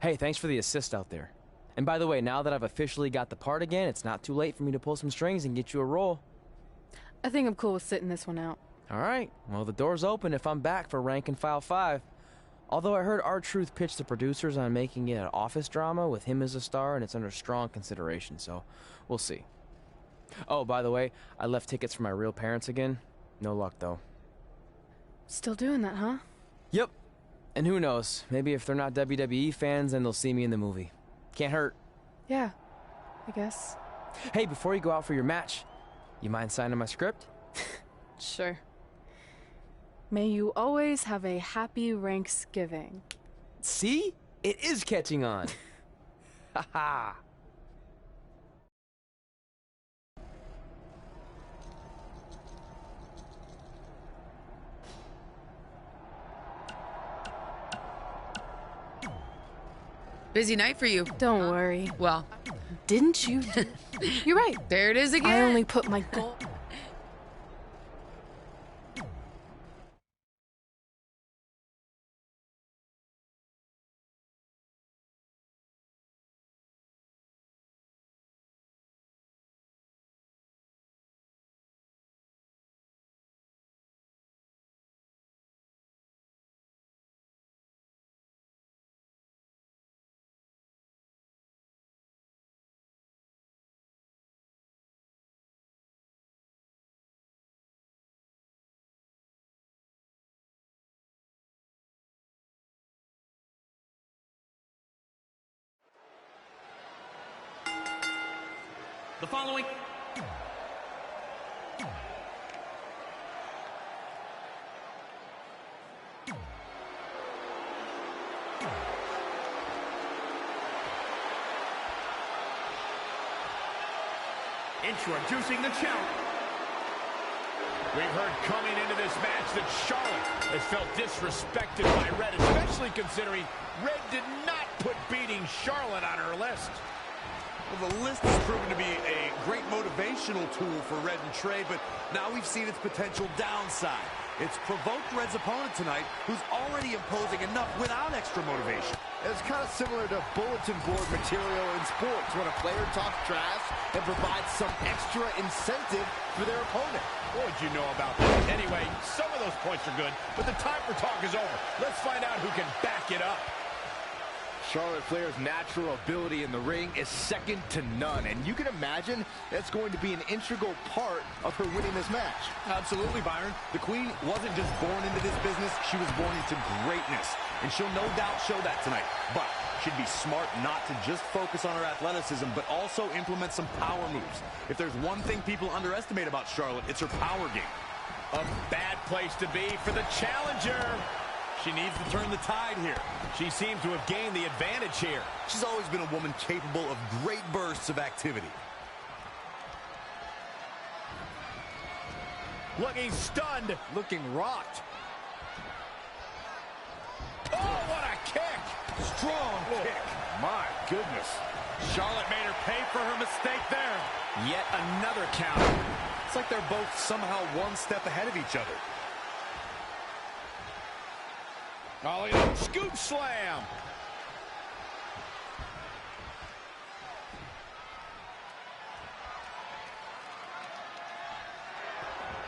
Hey, thanks for the assist out there. And by the way, now that I've officially got the part again, it's not too late for me to pull some strings and get you a role. I think I'm cool with sitting this one out. All right, well, the door's open if I'm back for Rank and File 5. Although I heard R-Truth pitch the producers on making it an office drama with him as a star, and it's under strong consideration, so we'll see. Oh, by the way, I left tickets for my real parents again. No luck, though. Still doing that, huh? Yep. And who knows, maybe if they're not WWE fans, then they'll see me in the movie. Can't hurt. Yeah, I guess. Hey, before you go out for your match, you mind signing my script? Sure. May you always have a happy Ranksgiving. See? It is catching on. Haha. Busy night for you. Don't worry. Well, Didn't you? You're right. there it is again. I only put my goal. The following... Introducing the challenger. We've heard coming into this match that Charlotte has felt disrespected by Red, especially considering Red did not put beating Charlotte on her list. Well, the list has proven to be a great motivational tool for Red and Trey, but now we've seen its potential downside. It's provoked Red's opponent tonight, who's already imposing enough without extra motivation. It's kind of similar to bulletin board material in sports when a player talks trash and provides some extra incentive for their opponent. What would you know about that? Anyway, some of those points are good, but the time for talk is over. Let's find out who can back it up. Charlotte Flair's natural ability in the ring is second to none, and you can imagine that's going to be an integral part of her winning this match. Absolutely, Byron. The Queen wasn't just born into this business, she was born into greatness. And she'll no doubt show that tonight. But she'd be smart not to just focus on her athleticism, but also implement some power moves. If there's one thing people underestimate about Charlotte, it's her power game. A bad place to be for the challenger. She needs to turn the tide here. She seems to have gained the advantage here. She's always been a woman capable of great bursts of activity. Looking stunned. Looking rocked. Oh, what a kick. Strong kick. My goodness. Charlotte made her pay for her mistake there. Yet another counter. It's like they're both somehow one step ahead of each other. Oh, look at that scoop slam.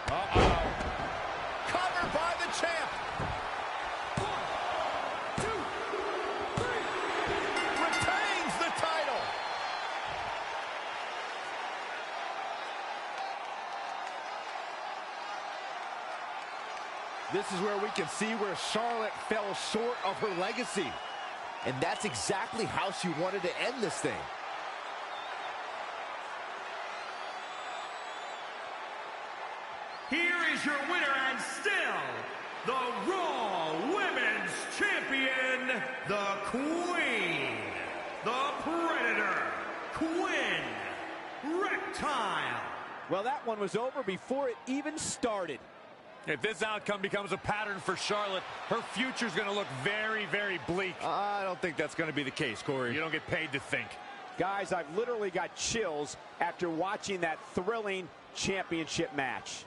Uh-oh. Covered by the champ. 1, 2, 3. Retains the title. This is where we can see where Charlotte fell short of her legacy. And that's exactly how she wanted to end this thing. Here is your winner and still the Raw Women's Champion, the Queen, the Predator, Quinn Reptile. Well, that one was over before it even started. If this outcome becomes a pattern for Charlotte, her future's going to look very, very bleak. I don't think that's going to be the case, Corey. You don't get paid to think. Guys, I've literally got chills after watching that thrilling championship match.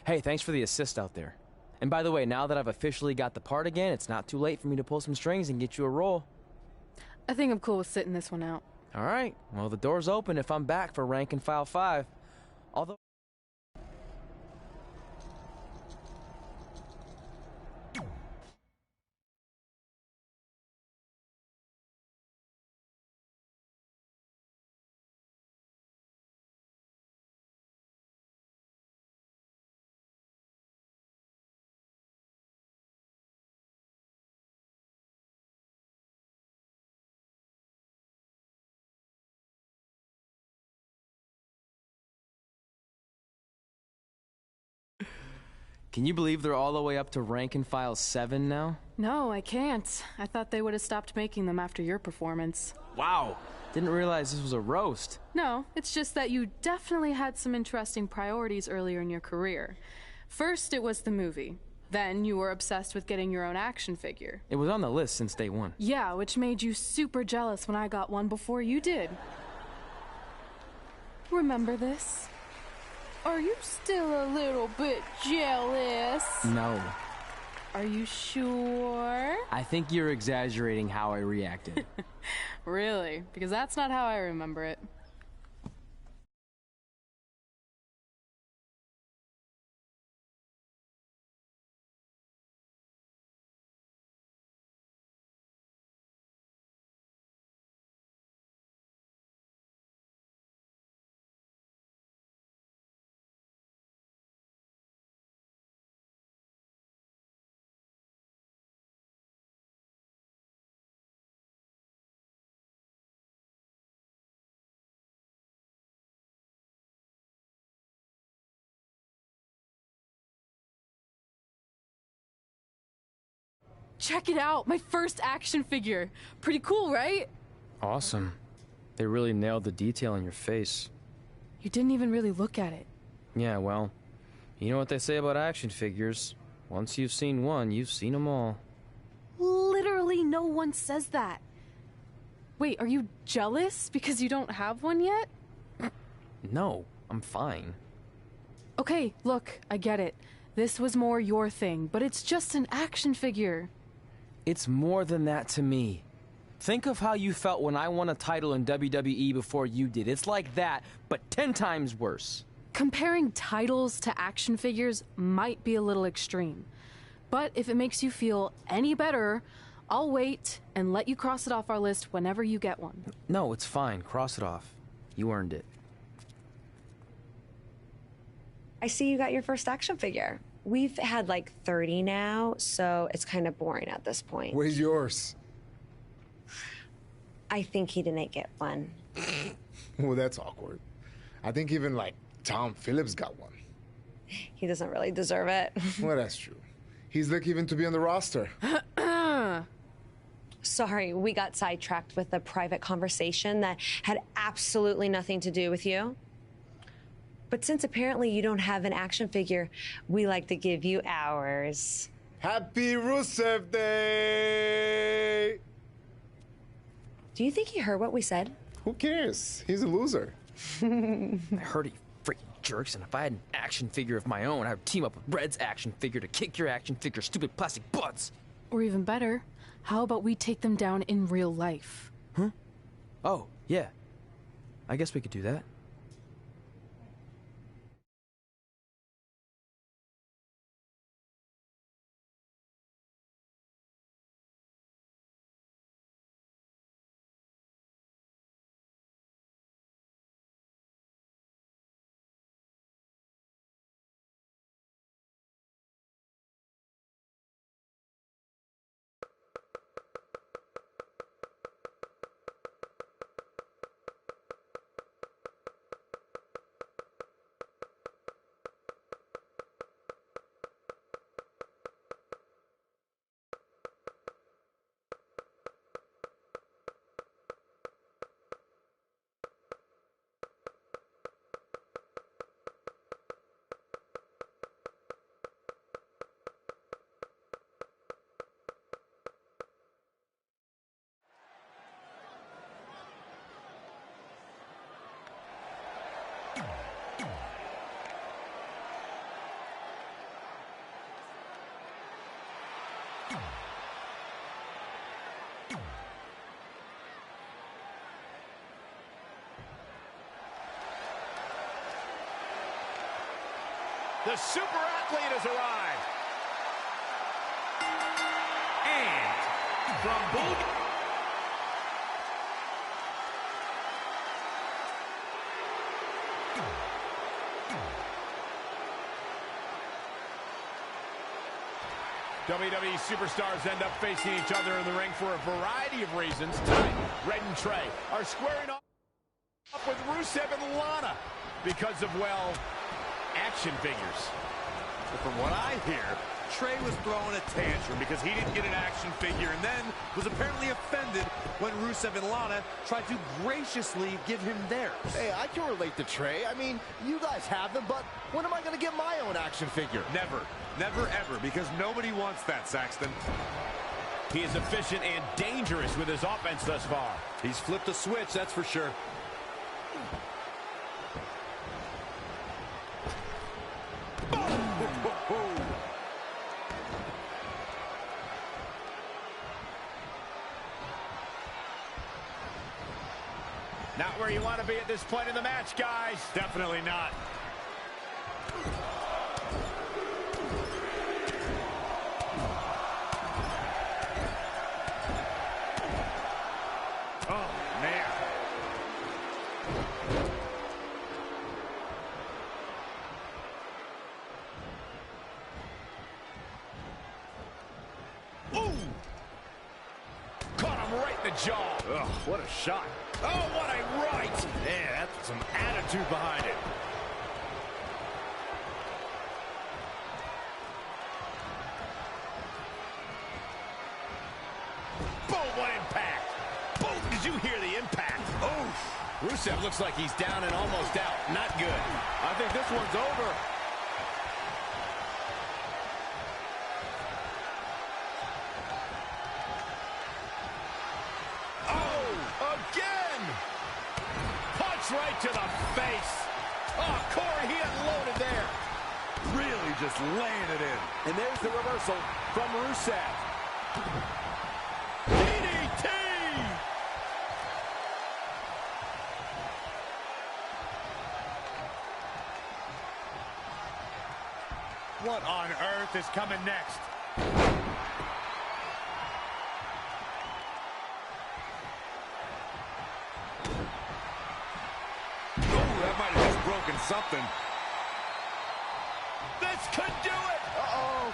Hey, thanks for the assist out there. And by the way, now that I've officially got the part again, it's not too late for me to pull some strings and get you a role. I think I'm cool with sitting this one out. All right. Well, the door's open if I'm back for Rank and File 5. Although... Can you believe they're all the way up to Rank and File 7 now? No, I can't. I thought they would have stopped making them after your performance. Wow. Didn't realize this was a roast. No, it's just that you definitely had some interesting priorities earlier in your career. First, it was the movie. Then you were obsessed with getting your own action figure. It was on the list since day one. Yeah, which made you super jealous when I got one before you did. Remember this? Are you still a little bit jealous? No. Are you sure? I think you're exaggerating how I reacted. Really? Because that's not how I remember it. Check it out, my first action figure. Pretty cool, right? Awesome. They really nailed the detail in your face. You didn't even really look at it. Yeah, well, you know what they say about action figures. Once you've seen one, you've seen them all. Literally no one says that. Wait, are you jealous because you don't have one yet? No, I'm fine. Okay, look, I get it. This was more your thing, but it's just an action figure. It's more than that to me. Think of how you felt when I won a title in WWE before you did. It's like that, but 10 times worse. Comparing titles to action figures might be a little extreme. But if it makes you feel any better, I'll wait and let you cross it off our list whenever you get one. No, it's fine. Cross it off. You earned it. I see you got your first action figure. We've had like 30 now, so it's kind of boring at this point. Where's yours? I think he didn't get one. Well, that's awkward. I think even like Tom Phillips got one. He doesn't really deserve it. Well, that's true. He's lucky even to be on the roster. Sorry, we got sidetracked with a private conversation that had absolutely nothing to do with you. But since apparently you don't have an action figure, we like to give you ours. Happy Rusev Day! Do you think he heard what we said? Who cares? He's a loser. I heard he freaking jerks, and if I had an action figure of my own, I would team up with Red's action figure to kick your action figure stupid plastic butts. Or even better, how about we take them down in real life? Huh? Oh, yeah. I guess we could do that. The super athlete has arrived. And from both... WWE superstars end up facing each other in the ring for a variety of reasons. Tonight, Red and Trey are squaring off with Rusev and Lana because of, well, action figures. But from what I hear, Trey was throwing a tantrum because he didn't get an action figure and then was apparently offended when Rusev and Lana tried to graciously give him theirs. Hey, I can relate to Trey. I mean, you guys have them, but when am I going to get my own action figure? Never. Never ever, because nobody wants that, Saxton. He is efficient and dangerous with his offense thus far. He's flipped a switch, that's for sure. Not where you want to be at this point in the match, guys. Definitely not. Oh, man. Ooh! Caught him right in the jaw. Ugh, what a shot. Oh, what a right! Man, that's some attitude behind it. Boom, what impact! Boom, did you hear the impact? Oh! Rusev looks like he's down and almost out. Not good. I think this one's over. Right to the face. Oh, Corey, he unloaded there. Really just laying it in. And there's the reversal from Rusev. DDT! What on earth is coming next? That might have just broken something. This could do it! Uh-oh.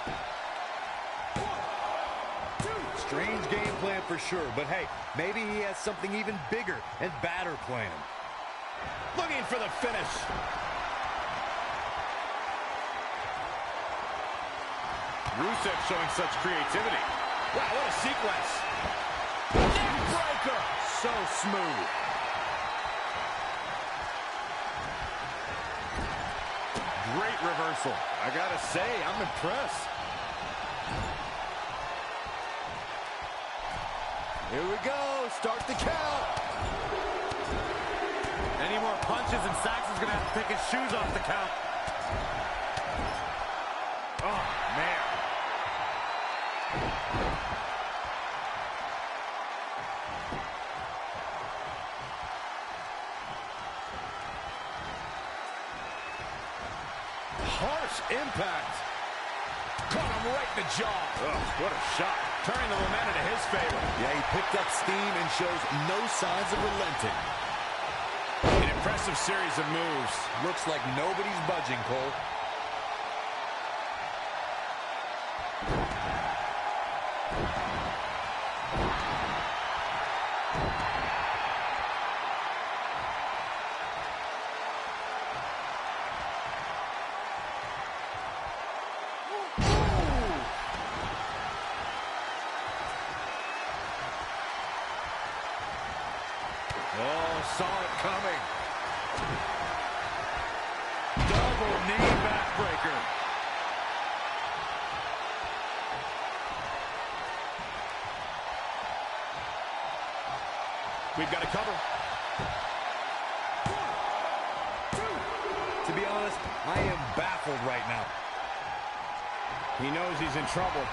Strange game plan for sure, but hey, maybe he has something even bigger and badder planned. Looking for the finish. Rusev showing such creativity. Wow, what a sequence. Neck breaker! So smooth. Great reversal. I gotta say, I'm impressed. Here we go. Start the count. Any more punches and Saxon's gonna have to take his shoes off the count. Oh, man. Harsh impact. Caught him right in the jaw. Ugh, what a shot. Turning the momentum to his favor. Yeah, he picked up steam and shows no signs of relenting. An impressive series of moves. Looks like nobody's budging, Cole. Oh, saw it coming. Double knee backbreaker. We've got to cover. To be honest, I am baffled right now. He knows he's in trouble.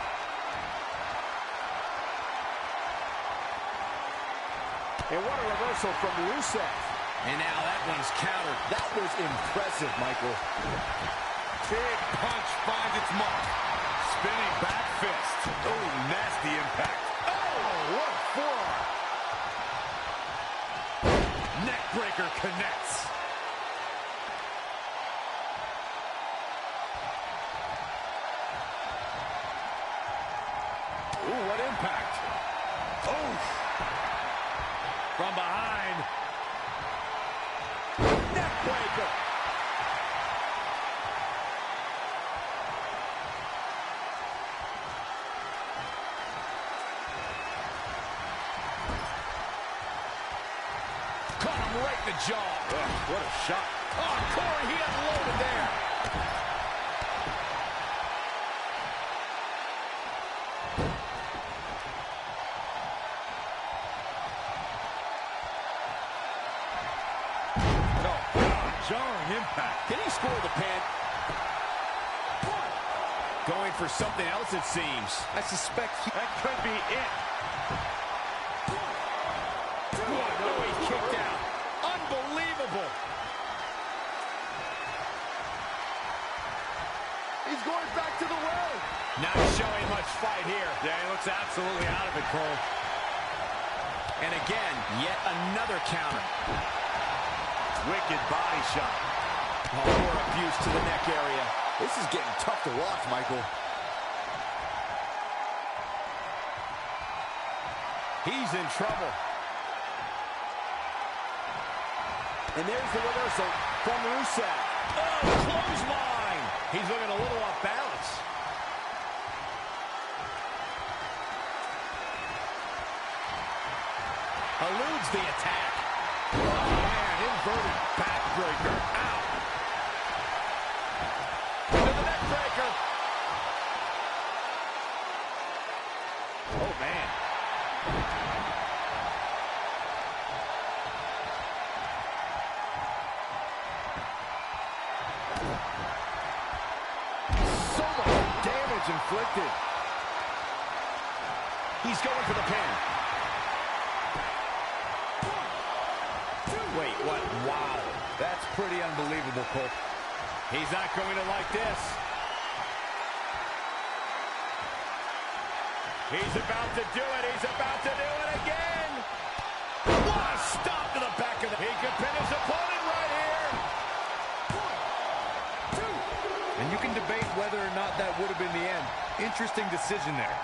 And what a reversal from Rusev. And now that one's countered. That was impressive, Michael. Big punch finds its mark. Spinning back fist. Oh, nasty impact. Oh, what a forearm. Neckbreaker connects. Ooh, what impact. Oh. From behind. Neckbreaker. Caught him right in the jaw. Ugh, what a shot. Oh, Corey, he unloaded there. Jarring impact. Can he score the pin? Going for something else, it seems. I suspect that could be it. Oh, he kicked out. Unbelievable. He's going back to the well. Not showing much fight here. Yeah, he looks absolutely out of it, Cole. And again, yet another counter. Wicked body shot. Oh, more abuse to the neck area. This is getting tough to watch, Michael. He's in trouble. And there's the reversal from Rusev. Oh, clothesline. He's looking a little off balance. Eludes the attack. Inverted backbreaker. Ow. To the neckbreaker. Oh, man. So much damage inflicted. He's going for the pin. Wait, what? Wow. That's pretty unbelievable, Cole. He's not going to like this. He's about to do it. He's about to do it again. What a stop to the back of the... He could pin his opponent right here. 1, 2. And you can debate whether or not that would have been the end. Interesting decision there.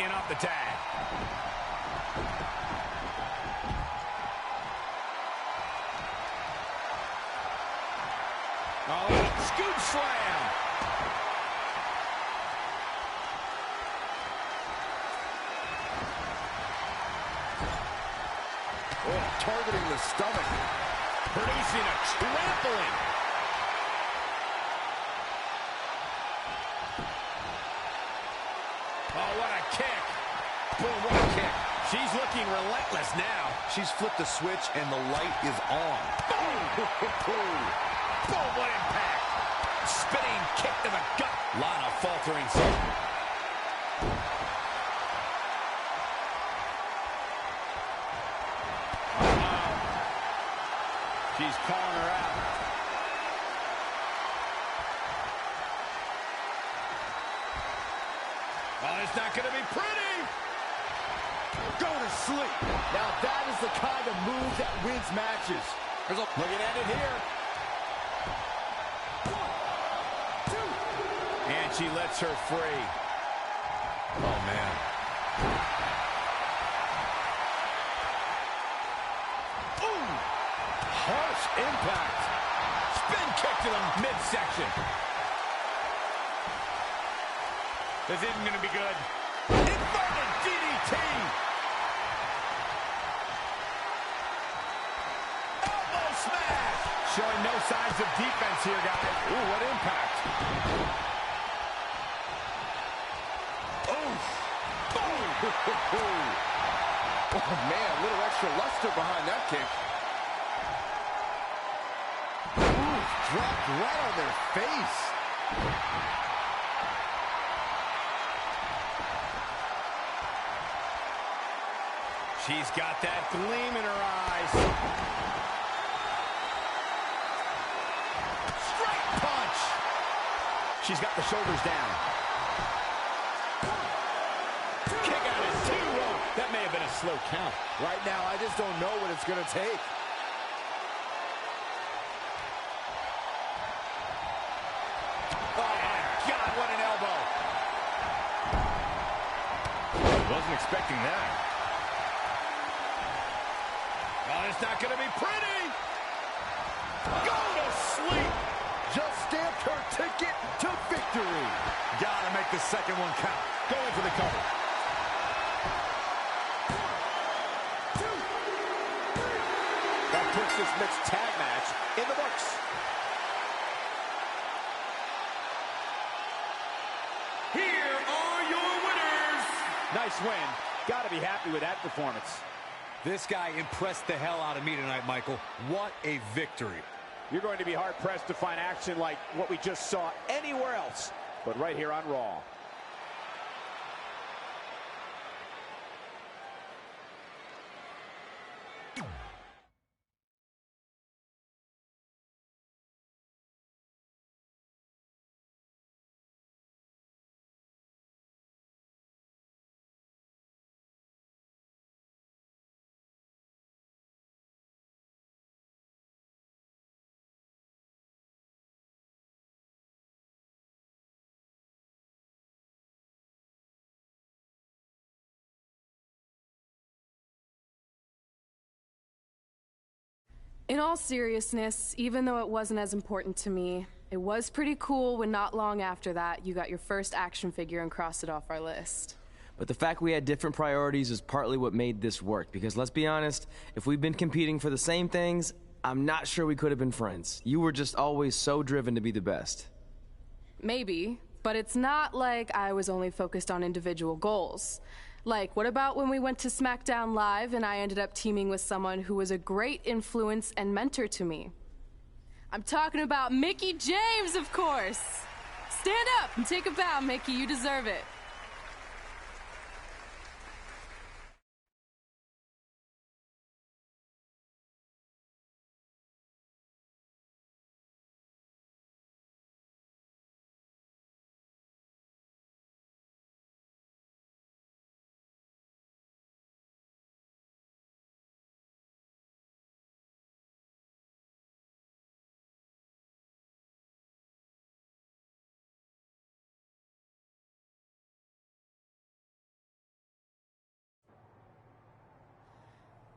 In off the tag. Oh, scoop slam. Oh, targeting the stomach. Producing a trampling. Oh, what a kick. Boom, what a kick. She's looking relentless now. She's flipped the switch and the light is on. Boom. Boom, what impact. Spinning kick to the gut. Lana faltering some. She's calling her out. Oh, it's not going to be pretty. Go to sleep. Now that is the kind of move that wins matches. Looking at it here. And she lets her free. Oh, man. Ooh! Harsh impact. Spin kick to the midsection. This isn't going to be good. Inverted DDT. Elbow smash. Showing no signs of defense here, guys. Ooh, what impact. Oh, man, a little extra luster behind that kick. Ooh, dropped right on their face. She's got that gleam in her eyes. Straight punch. She's got the shoulders down. Kick out at 2. That may have been a slow count. Right now, I just don't know what it's going to take. Oh, my God, what an elbow. Wasn't expecting that. Oh, it's not going to be pretty. Go to sleep. Just stamped her ticket to victory. Gotta make the second one count. Going for the cover. That puts this mixed tag match in the books. Here are your winners. Nice win. Got to be happy with that performance. This guy impressed the hell out of me tonight, Michael. What a victory. You're going to be hard-pressed to find action like what we just saw anywhere else, but right here on Raw. In all seriousness, even though it wasn't as important to me, it was pretty cool when not long after that you got your first action figure and crossed it off our list. But the fact we had different priorities is partly what made this work, because let's be honest, if we'd been competing for the same things, I'm not sure we could have been friends. You were just always so driven to be the best. Maybe, but it's not like I was only focused on individual goals. Like, what about when we went to SmackDown Live and I ended up teaming with someone who was a great influence and mentor to me? I'm talking about Mickie James, of course! Stand up and take a bow, Mickie. You deserve it.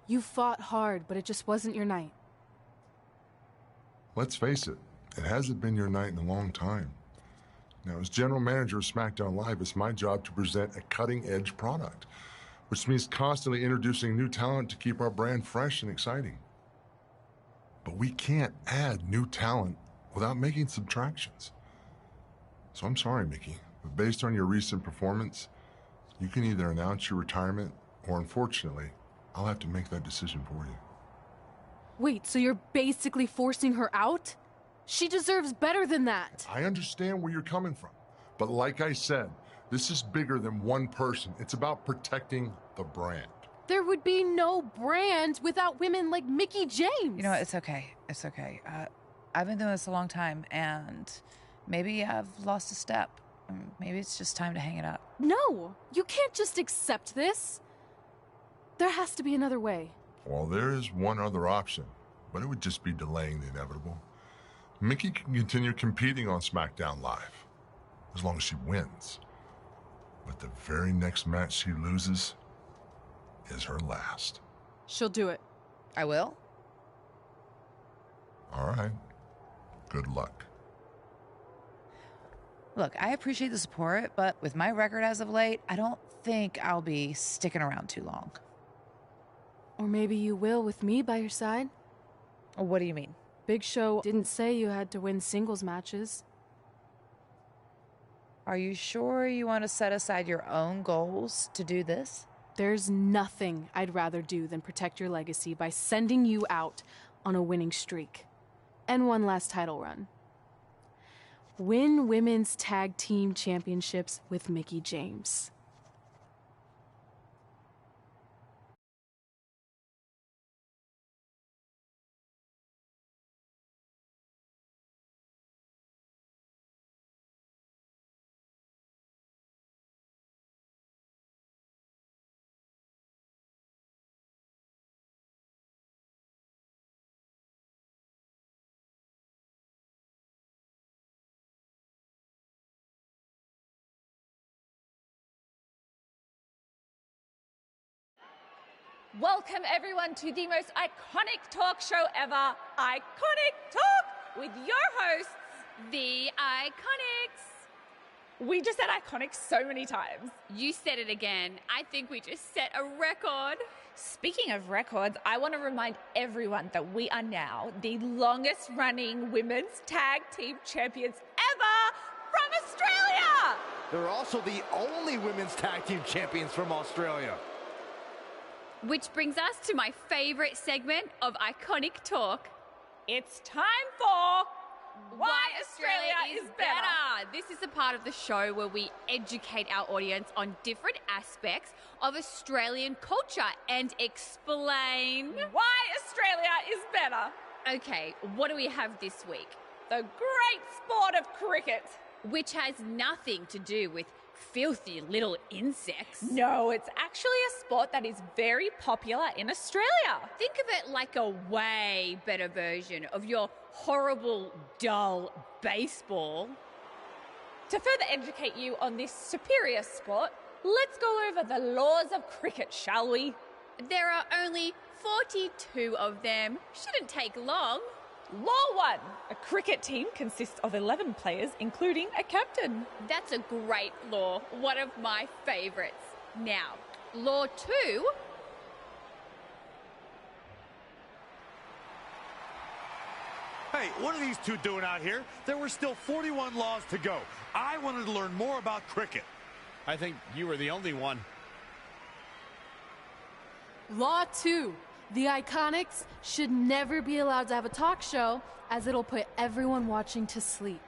You fought hard, but it just wasn't your night. Let's face it, it hasn't been your night in a long time. Now, as general manager of SmackDown Live, it's my job to present a cutting-edge product, which means constantly introducing new talent to keep our brand fresh and exciting. But we can't add new talent without making subtractions. So I'm sorry, Mickie, but based on your recent performance, you can either announce your retirement or, unfortunately, I'll have to make that decision for you. Wait, so you're basically forcing her out? She deserves better than that. I understand where you're coming from, but like I said, this is bigger than one person. It's about protecting the brand. There would be no brand without women like Mickie James. You know, it's okay. It's okay. I've been doing this a long time, and maybe I've lost a step. Maybe it's just time to hang it up. No, you can't just accept this. There has to be another way. Well, there is one other option, but it would just be delaying the inevitable. Mickie can continue competing on SmackDown Live, as long as she wins. But the very next match she loses is her last. She'll do it. I will? All right. Good luck. Look, I appreciate the support, but with my record as of late, I don't think I'll be sticking around too long. Or maybe you will with me by your side. What do you mean? Big Show didn't say you had to win singles matches. Are you sure you want to set aside your own goals to do this? There's nothing I'd rather do than protect your legacy by sending you out on a winning streak. And one last title run. Win women's tag team championships with Mickie James. Welcome everyone to the most iconic talk show ever, Iconic Talk, with your hosts, the Iconics. We just said iconic so many times. You said it again. I think we just set a record. Speaking of records, I want to remind everyone that we are now the longest running women's tag team champions ever from Australia. They're also the only women's tag team champions from Australia. Which brings us to my favorite segment of Iconic Talk. It's time for Why Australia is Better. This is the part of the show where we educate our audience on different aspects of Australian culture and explain why Australia is better. Okay, what do we have this week? The great sport of cricket. Which has nothing to do with filthy little insects. No, it's actually a sport that is very popular in Australia. Think of it like a way better version of your horrible, dull baseball. To further educate you on this superior sport, let's go over the laws of cricket, shall we? There are only 42 of them. Shouldn't take long. Law 1. A cricket team consists of 11 players, including a captain. That's a great law. One of my favourites. Now, Law 2. Hey, what are these two doing out here? There were still 41 laws to go. I wanted to learn more about cricket. I think you were the only one. Law 2. The Iconics should never be allowed to have a talk show, as it'll put everyone watching to sleep.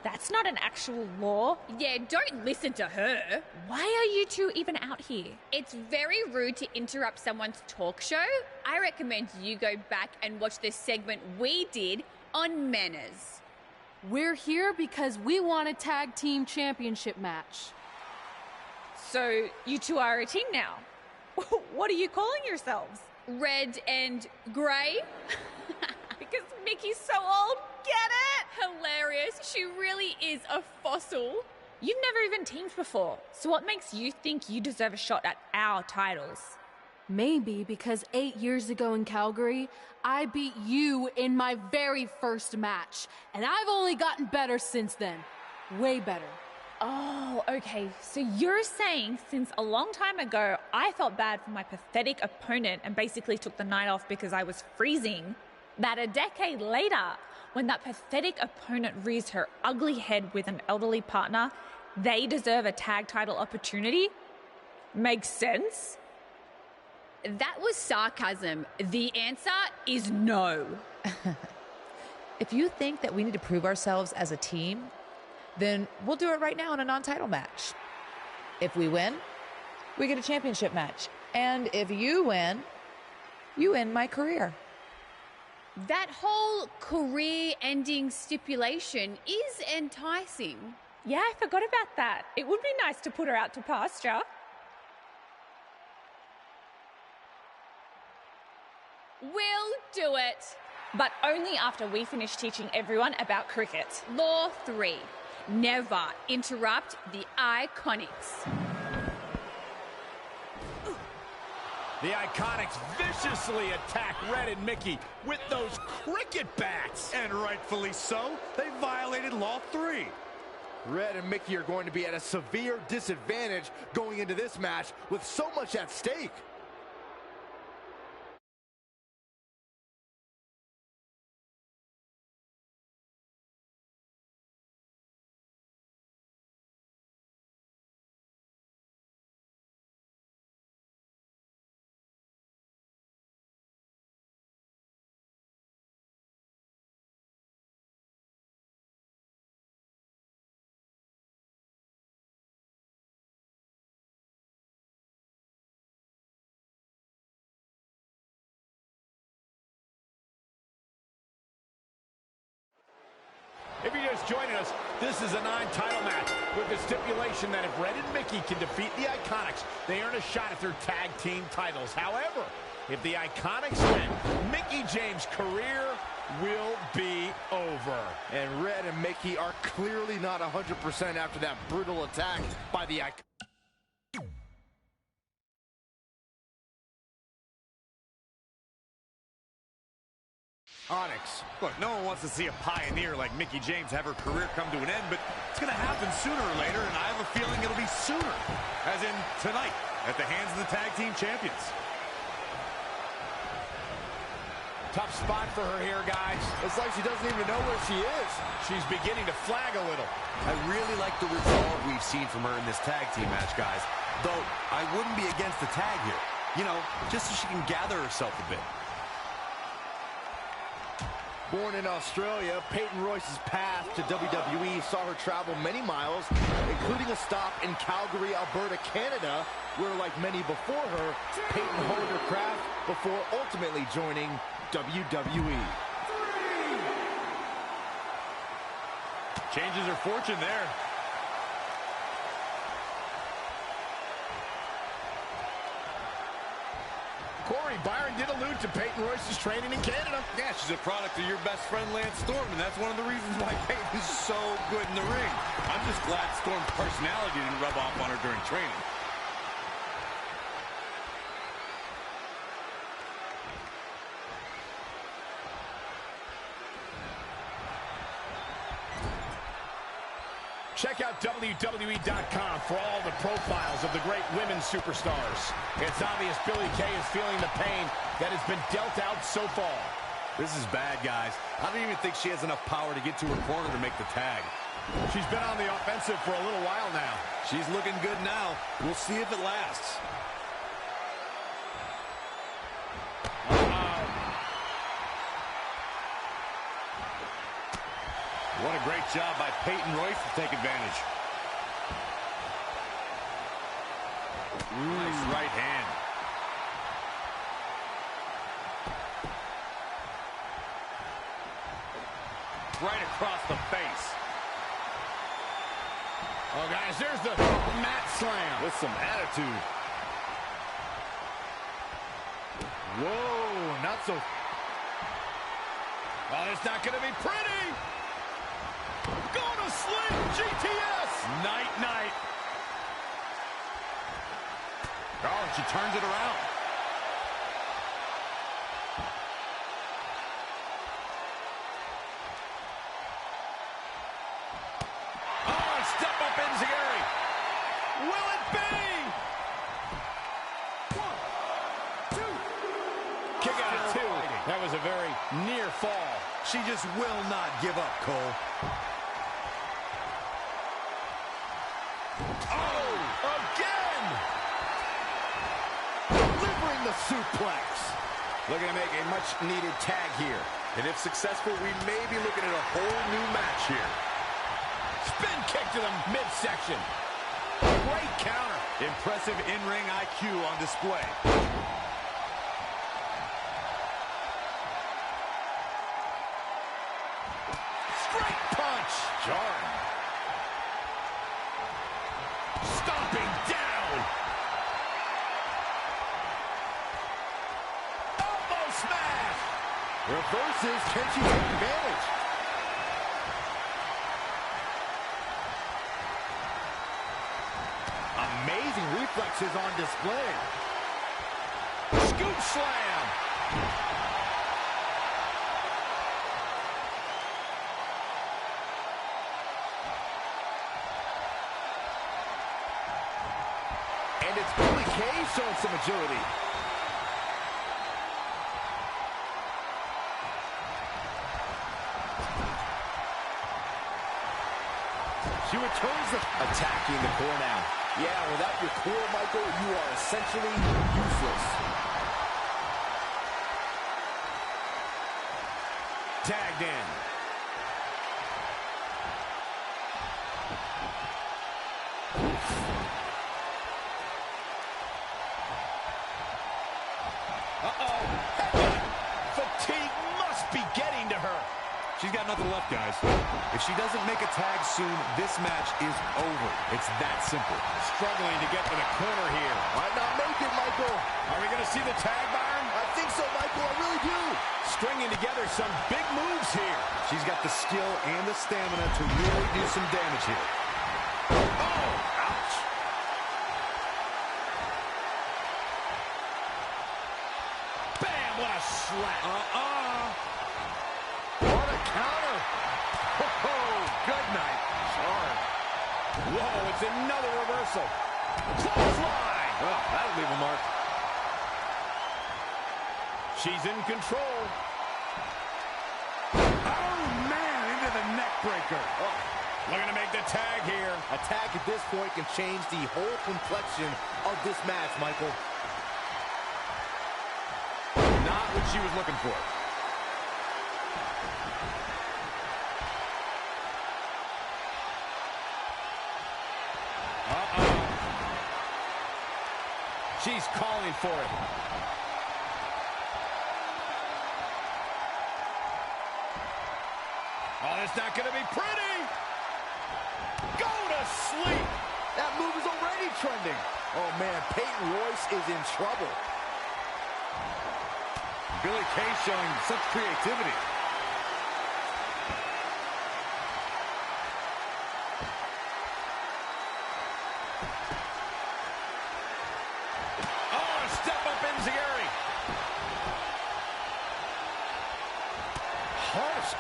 That's not an actual law. Yeah, don't listen to her. Why are you two even out here? It's very rude to interrupt someone's talk show. I recommend you go back and watch the segment we did on manners. We're here because we want a tag team championship match. So you two are a team now. What are you calling yourselves? Red and grey? Because Mickey's so old, get it? Hilarious. She really is a fossil. You've never even teamed before, so what makes you think you deserve a shot at our titles? Maybe because 8 years ago in Calgary, I beat you in my very first match, and I've only gotten better since then. Way better. Oh, okay. So you're saying since a long time ago, I felt bad for my pathetic opponent and basically took the night off because I was freezing, that a decade later, when that pathetic opponent rears her ugly head with an elderly partner, they deserve a tag title opportunity? Makes sense? That was sarcasm. The answer is no. If you think that we need to prove ourselves as a team, then we'll do it right now in a non-title match. If we win, we get a championship match. And if you win, you end my career. That whole career-ending stipulation is enticing. Yeah, I forgot about that. It would be nice to put her out to pasture. We'll do it. But only after we finish teaching everyone about cricket. Law 3. Never interrupt the Iconics. The Iconics viciously attack Red and Mickey with those cricket bats. And rightfully so, they violated Law 3. Red and Mickey are going to be at a severe disadvantage going into this match with so much at stake. If you're just joining us, this is a non-title match with the stipulation that if Red and Mickey can defeat the Iconics, they earn a shot at their tag team titles. However, if the Iconics win, Mickie James' career will be over. And Red and Mickey are clearly not 100% after that brutal attack by the Iconics. Onyx. Look, no one wants to see a pioneer like Mickie James have her career come to an end, but it's going to happen sooner or later, and I have a feeling it'll be sooner, as in tonight, at the hands of the tag team champions. Tough spot for her here, guys. It's like she doesn't even know where she is. She's beginning to flag a little. I really like the resolve we've seen from her in this tag team match, guys. Though, I wouldn't be against the tag here. You know, just so she can gather herself a bit. Born in Australia, Peyton Royce's path to WWE saw her travel many miles, including a stop in Calgary, Alberta, Canada, where, like many before her, Peyton honed her craft before ultimately joining WWE. Changes her fortune there. Corey, Byron did allude to Peyton Royce's training in Canada. Yeah, she's a product of your best friend, Lance Storm, and that's one of the reasons why Peyton is so good in the ring. I'm just glad Storm's personality didn't rub off on her during training. Check out WWE.com for all the profiles of the great women's superstars. It's obvious Billie Kay is feeling the pain that has been dealt out so far. This is bad, guys. I don't even think she has enough power to get to her corner to make the tag. She's been on the offensive for a little while now. She's looking good now. We'll see if it lasts. What a great job by Peyton Royce to take advantage. Nice right hand. Right across the face. Oh, guys, there's the mat slam. With some attitude. Whoa, not so... Well, it's not going to be pretty. Going to sleep, GTS. Night. Oh, she turns it around. Oh, and step up Enziguri. Will it be? 1, 2. Kick out of 2. That was a very near fall. She just will not give up, Cole. Oh, again! Delivering the suplex. Looking to make a much-needed tag here. And if successful, we may be looking at a whole new match here. Spin kick to the midsection. Great counter. Impressive in-ring IQ on display. Straight punch. Jarring. Stomping down. Elbow smash. Reverses. Can she take advantage? Amazing reflexes on display. Scoop slam. And it's Billie Kay showing some agility. She returns the... Attacking the core now. Yeah, without your core, Michael, you are essentially useless. Tagged in. Uh-oh. Fatigue must be getting to her. She's got nothing left, guys. If she doesn't make a tag soon, this match is over. It's that simple. Struggling to get to the corner here. Might not make it, Michael. Are we going to see the tag, Byron? I think so, Michael. I really do. Stringing together some big moves here. She's got the skill and the stamina to really do some damage here. Oh, ouch. Bam, what a slap. Whoa, it's another reversal. Clothesline. Well, that'll leave a mark. She's in control. Oh, man, into the neck breaker. Oh, looking to make the tag here. A tag at this point can change the whole complexion of this match, Michael. Not what she was looking for. She's calling for it. Oh, it's not going to be pretty. Go to sleep. That move is already trending. Oh, man, Peyton Royce is in trouble. Billie Kay showing such creativity.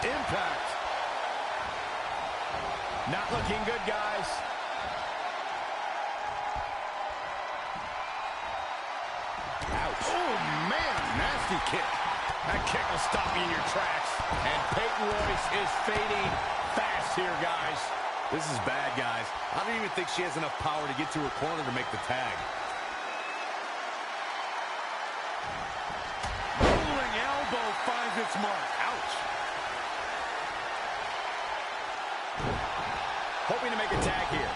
Impact. Not looking good, guys. Ouch. Oh, man, nasty kick. That kick will stop you in your tracks. And Peyton Royce is fading fast here, guys. This is bad, guys. I don't even think she has enough power to get to her corner to make the tag. Rolling elbow finds its mark. Ouch. Hoping to make a tag here.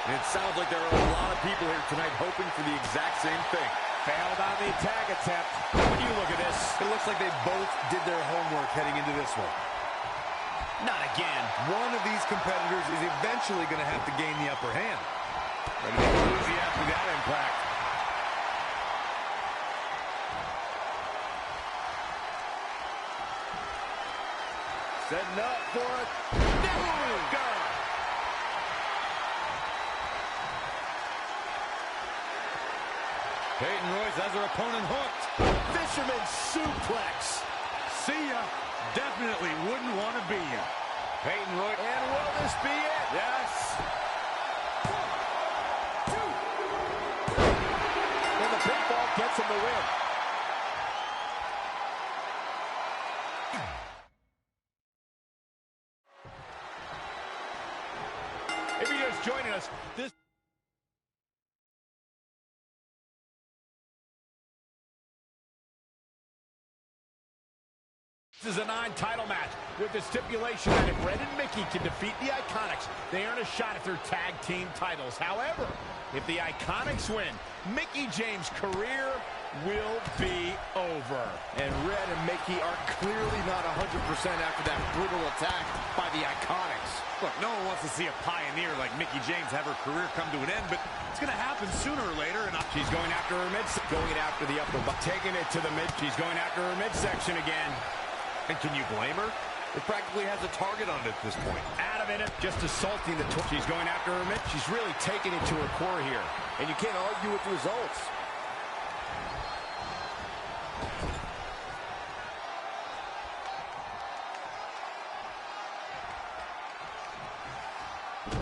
And it sounds like there are a lot of people here tonight hoping for the exact same thing. Failed on the tag attempt. When you look at this, it looks like they both did their homework heading into this one. Not again. One of these competitors is eventually going to have to gain the upper hand. Ready to lose after that impact. Setting up for it. Girl. Peyton Royce has her opponent hooked. Fisherman suplex. See ya. Definitely wouldn't want to be ya. Peyton Royce. And will this be it? Yes. 1, 2. And the pinfall gets him the win. If you're just joining us, this is a non-title match with the stipulation that if Red and Mickey can defeat the Iconics, they earn a shot at their tag team titles. However, if the Iconics win, Mickie James' career will be over. And Red and Mickey are clearly not 100% after that brutal attack by the Iconics. Look, no one wants to see a pioneer like Mickie James have her career come to an end, but it's going to happen sooner or later. And she's going after her going after the upper body, taking it to the mid. She's going after her midsection again. And can you blame her? It practically has a target on it at this point. Out of it, just assaulting the She's going after her mid. She's really taking it to her core here. And you can't argue with the results.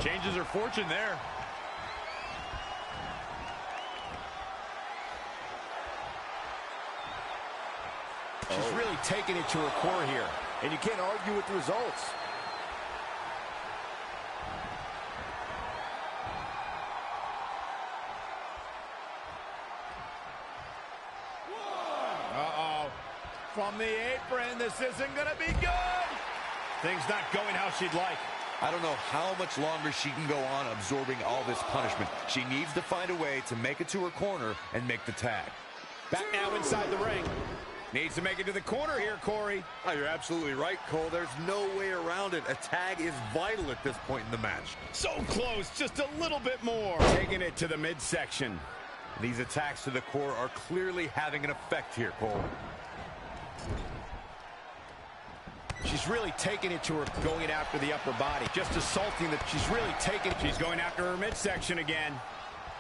Changes her fortune there. She's really taking it to her core here. And you can't argue with the results. Uh-oh. From the apron, this isn't going to be good. Things not going how she'd like. I don't know how much longer she can go on absorbing all this punishment. She needs to find a way to make it to her corner and make the tag. Back now inside the ring. Needs to make it to the corner here, Corey. Oh, you're absolutely right, Cole. There's no way around it. A tag is vital at this point in the match. So close, just a little bit more. Taking it to the midsection. These attacks to the core are clearly having an effect here, Cole. She's really taking it to her, going after the upper body. Just assaulting the, she's really taking it. She's going after her midsection again.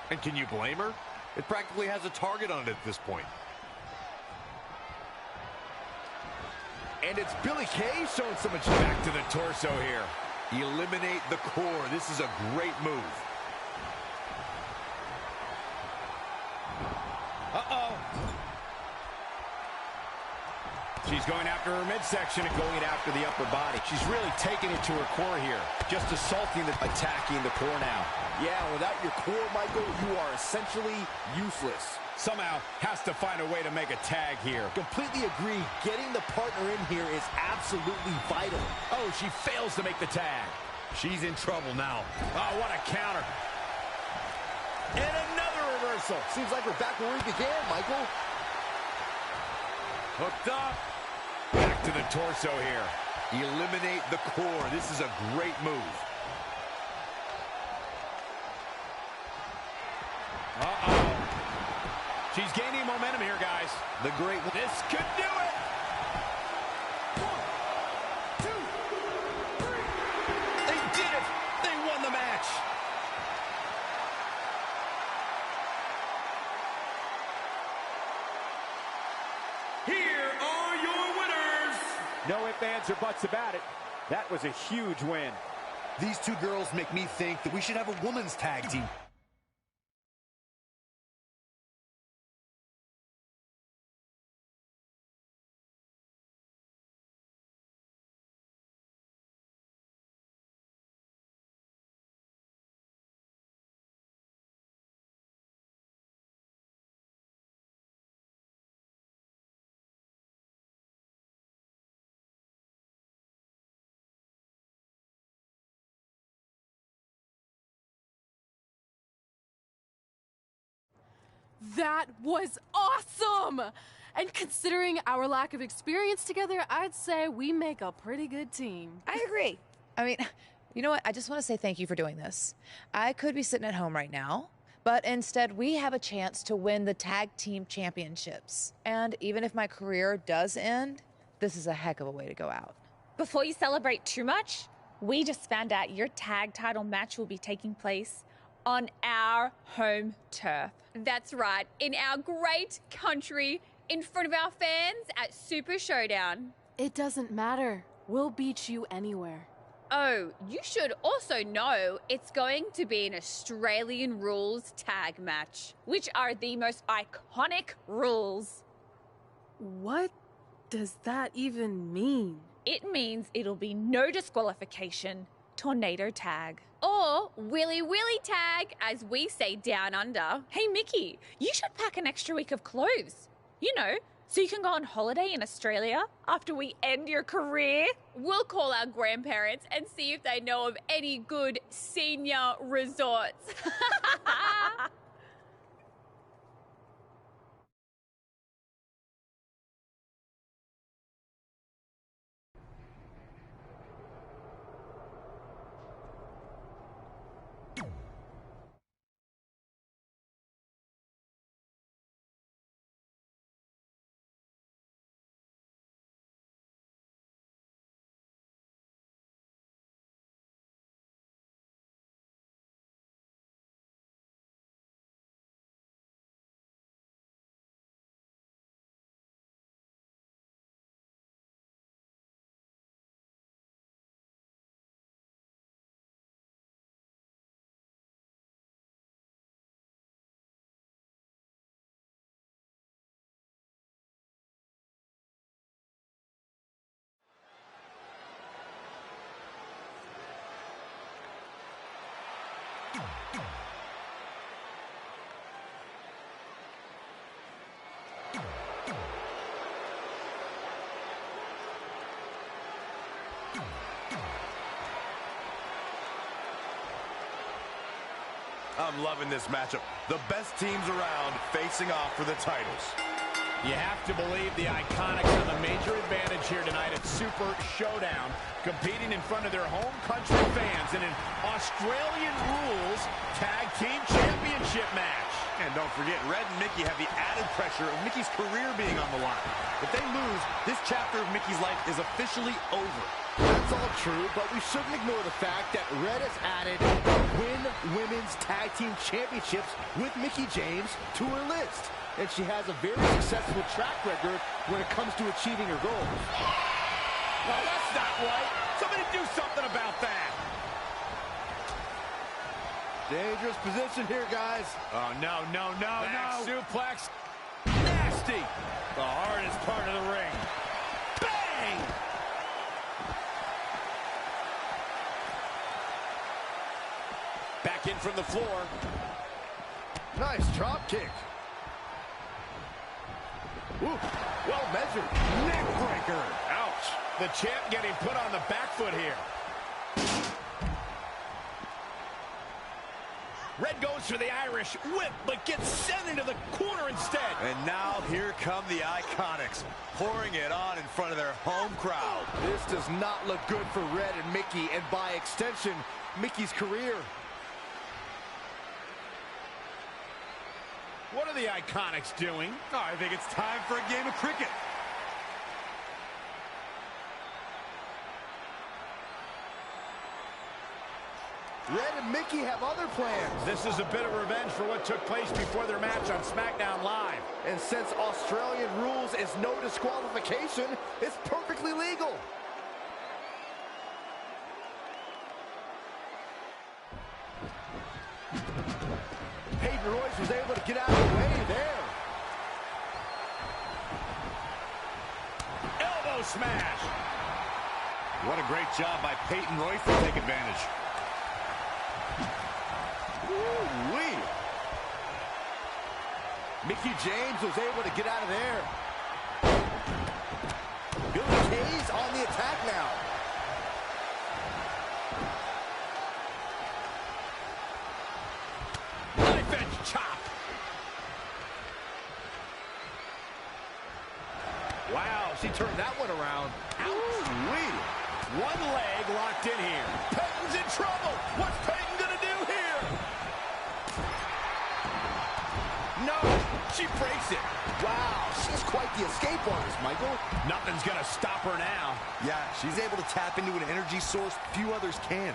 And can you blame her? It practically has a target on it at this point. And it's Billie Kay showing so much back to the torso here. Eliminate the core. This is a great move. Uh-oh. She's going after her midsection and going after the upper body. She's really taking it to her core here. Just assaulting attacking the core now. Yeah, without your core, Michael, you are essentially useless. Somehow has to find a way to make a tag here. Completely agree. Getting the partner in here is absolutely vital. Oh, she fails to make the tag. She's in trouble now. Oh, what a counter. And another reversal. Seems like we're back where we began, Michael. Hooked up. Back to the torso here. Eliminate the core. This is a great move. Uh-oh. She's gaining momentum here, guys. The great... This could do it. 1, 2, 3. They did it. They won the match. Here are your winners. No ifs, ands, or buts about it. That was a huge win. These two girls make me think that we should have a women's tag team. That was awesome! And considering our lack of experience together, I'd say we make a pretty good team. I agree. I mean, you know what? I just want to say thank you for doing this. I could be sitting at home right now, but instead we have a chance to win the tag team championships. And even if my career does end, this is a heck of a way to go out. Before you celebrate too much, we just found out your tag title match will be taking place on our home turf. That's right, in our great country, in front of our fans at Super Showdown. It doesn't matter. We'll beat you anywhere. Oh, you should also know it's going to be an Australian rules tag match. Which are the most iconic rules. What does that even mean? It means it'll be no disqualification, tornado tag. Or Willy Willy tag, as we say down under. Hey, Mickey, you should pack an extra week of clothes. You know, so you can go on holiday in Australia after we end your career. We'll call our grandparents and see if they know of any good senior resorts. I'm loving this matchup. The best teams around facing off for the titles. You have to believe the Iconics have a major advantage here tonight at Super Showdown, competing in front of their home country fans in an Australian rules tag team championship match. And don't forget, Red and Mickey have the added pressure of Mickey's career being on the line. If they lose, this chapter of Mickey's life is officially over. That's all true, but we shouldn't ignore the fact that Red has added Win Women's Tag Team Championships with Mickie James to her list. And she has a very successful track record when it comes to achieving her goals. Oh, that's not right. Somebody do something about that. Dangerous position here, guys. Oh, no. Back suplex. Nasty. The hardest part of the ring. Bang! Back in from the floor. Nice drop kick. Ooh, well measured. Neck breaker. Ouch. The champ getting put on the back foot here. Red goes for the Irish whip, but gets sent into the corner instead. And now here come the Iconics, pouring it on in front of their home crowd. This does not look good for Red and Mickie, and by extension, Mickie's career. What are the Iconics doing? Oh, I think it's time for a game of cricket. Red and Mickie have other plans. This is a bit of revenge for what took place before their match on SmackDown Live. And since Australian rules is no disqualification, it's perfectly legal. Peyton Royce was able to get out of the way there. Elbow smash. What a great job by Peyton Royce to take advantage. Woo-wee. Mickie James was able to get out of there. Billy Kay's on the attack now. Knife edge chop. Wow, she turned that one around. Ouch-wee. One leg locked in here. Peyton's in trouble. What's Peyton gonna do here? No, she breaks it. Wow, she's quite the escape artist, Michael. Nothing's gonna stop her now. Yeah, she's able to tap into an energy source few others can.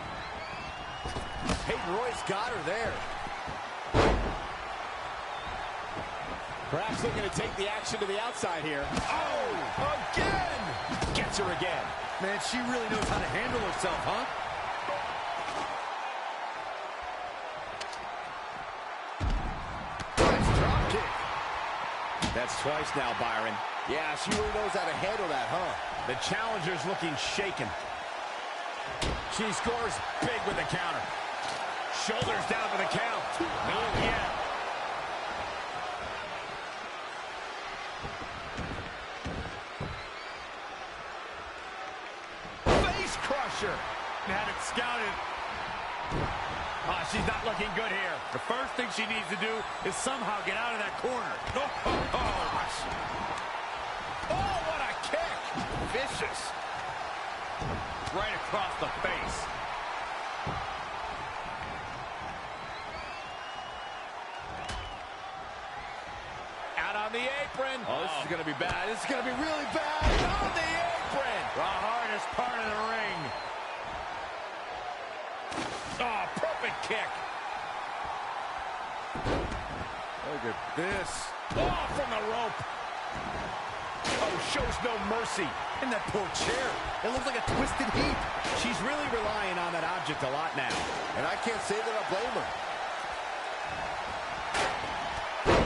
Peyton Royce got her there. Perhaps looking to take the action to the outside here. Oh, again! Gets her again. Man, she really knows how to handle herself, huh? Nice drop kick. That's twice now, Byron. Yeah, she really knows how to handle that, huh? The challenger's looking shaken. She scores big with the counter. Shoulders down for the count. Not yet. Face crusher. Had it scouted. She's not looking good here. The first thing she needs to do is somehow get out of that corner. Gosh. Oh, what a kick. Vicious. Right across the face. Out on the apron. Oh, this is going to be bad. This is going to be really bad. On the apron. The hardest part of the ring. Oh, perfect kick. Look at this. Oh, from the rope. Oh, shows no mercy. And that poor chair. It looks like a twisted heap. She's really relying on that object a lot now. And I can't say that I blame her.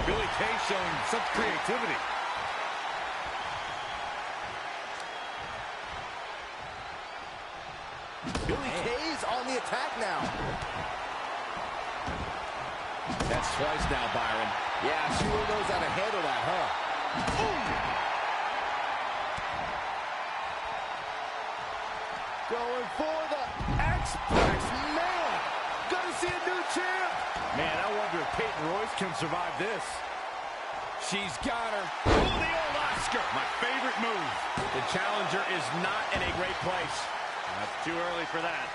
Billy Kay showing such creativity. Billy Kay's on the attack now. That's twice now, Byron. Yeah, she really knows how to handle that, huh? Ooh. Going for the X-Press, man! Gonna see a new champ! Man, I wonder if Peyton Royce can survive this. She's got her. Oh, the old Oscar. My favorite move. The challenger is not in a great place. That's too early for that.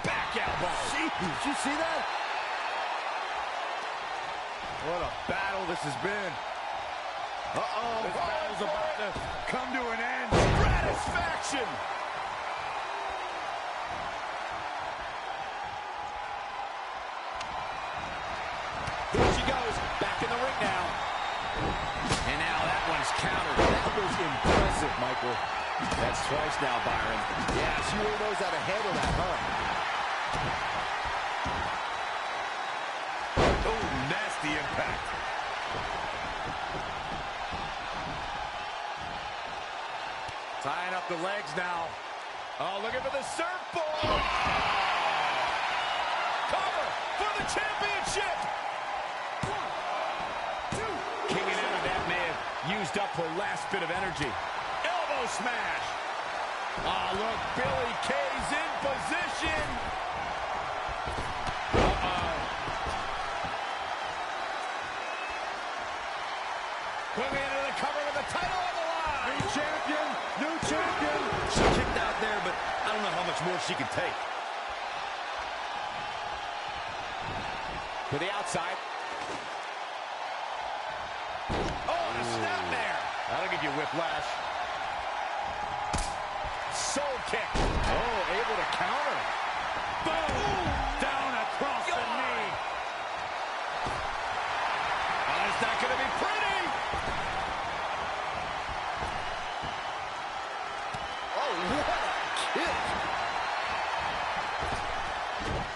Back elbow. Jeez, did you see that? What a battle this has been. Uh-oh. This battle's about to come to an end. Satisfaction. Here she goes. Back in the ring now. Well, that's twice now, Byron. Yeah, she really knows how to handle that, huh? Oh, nasty impact. Tying up the legs now. Oh, looking for the surfboard. Cover for the championship. 1, 2. Kicking out of that may have used up her last bit of energy. Elbow smash. Oh, look, Billie Kay's in position. Moving into the cover with the title on the line. New champion, new champion. She kicked out there, but I don't know how much more she can take. To the outside. Oh, and a snap there. That'll give you whiplash. Soul kick. Oh, able to counter. Boom! Down across the knee. Oh, it's not going to be pretty. Oh, what a kick.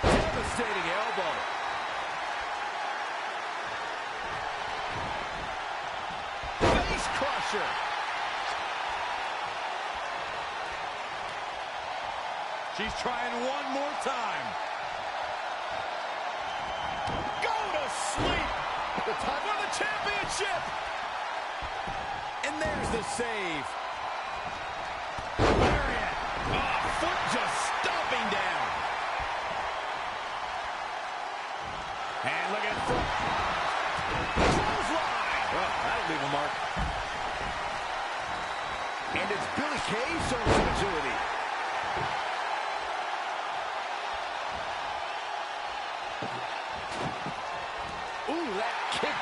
Devastating elbow. Face crusher. She's trying one more time. Go to sleep. The time for the championship. And there's the save. Lariat. Oh, foot just stomping down. And look at foot. Clothesline. Well, that'll leave a mark. And it's Billie Kay showing some agility. Ooh, that kick.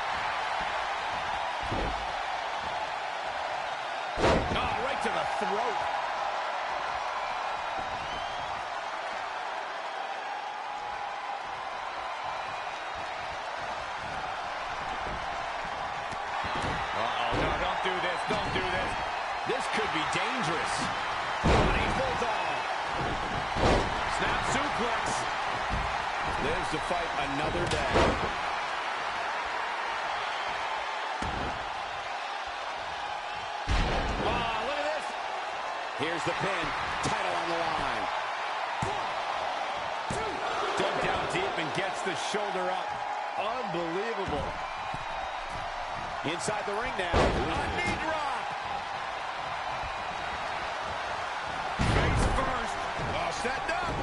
Oh, right to the throat. Uh-oh, no, don't do this, don't do this. This could be dangerous. Running bulldog. Snap suplex. Lives to fight another day. Oh, look at this. Here's the pin. Title on the line. 1, 2. Dug down deep and gets the shoulder up. Unbelievable. Inside the ring now. A knee drop. Face first. Oh, setting up.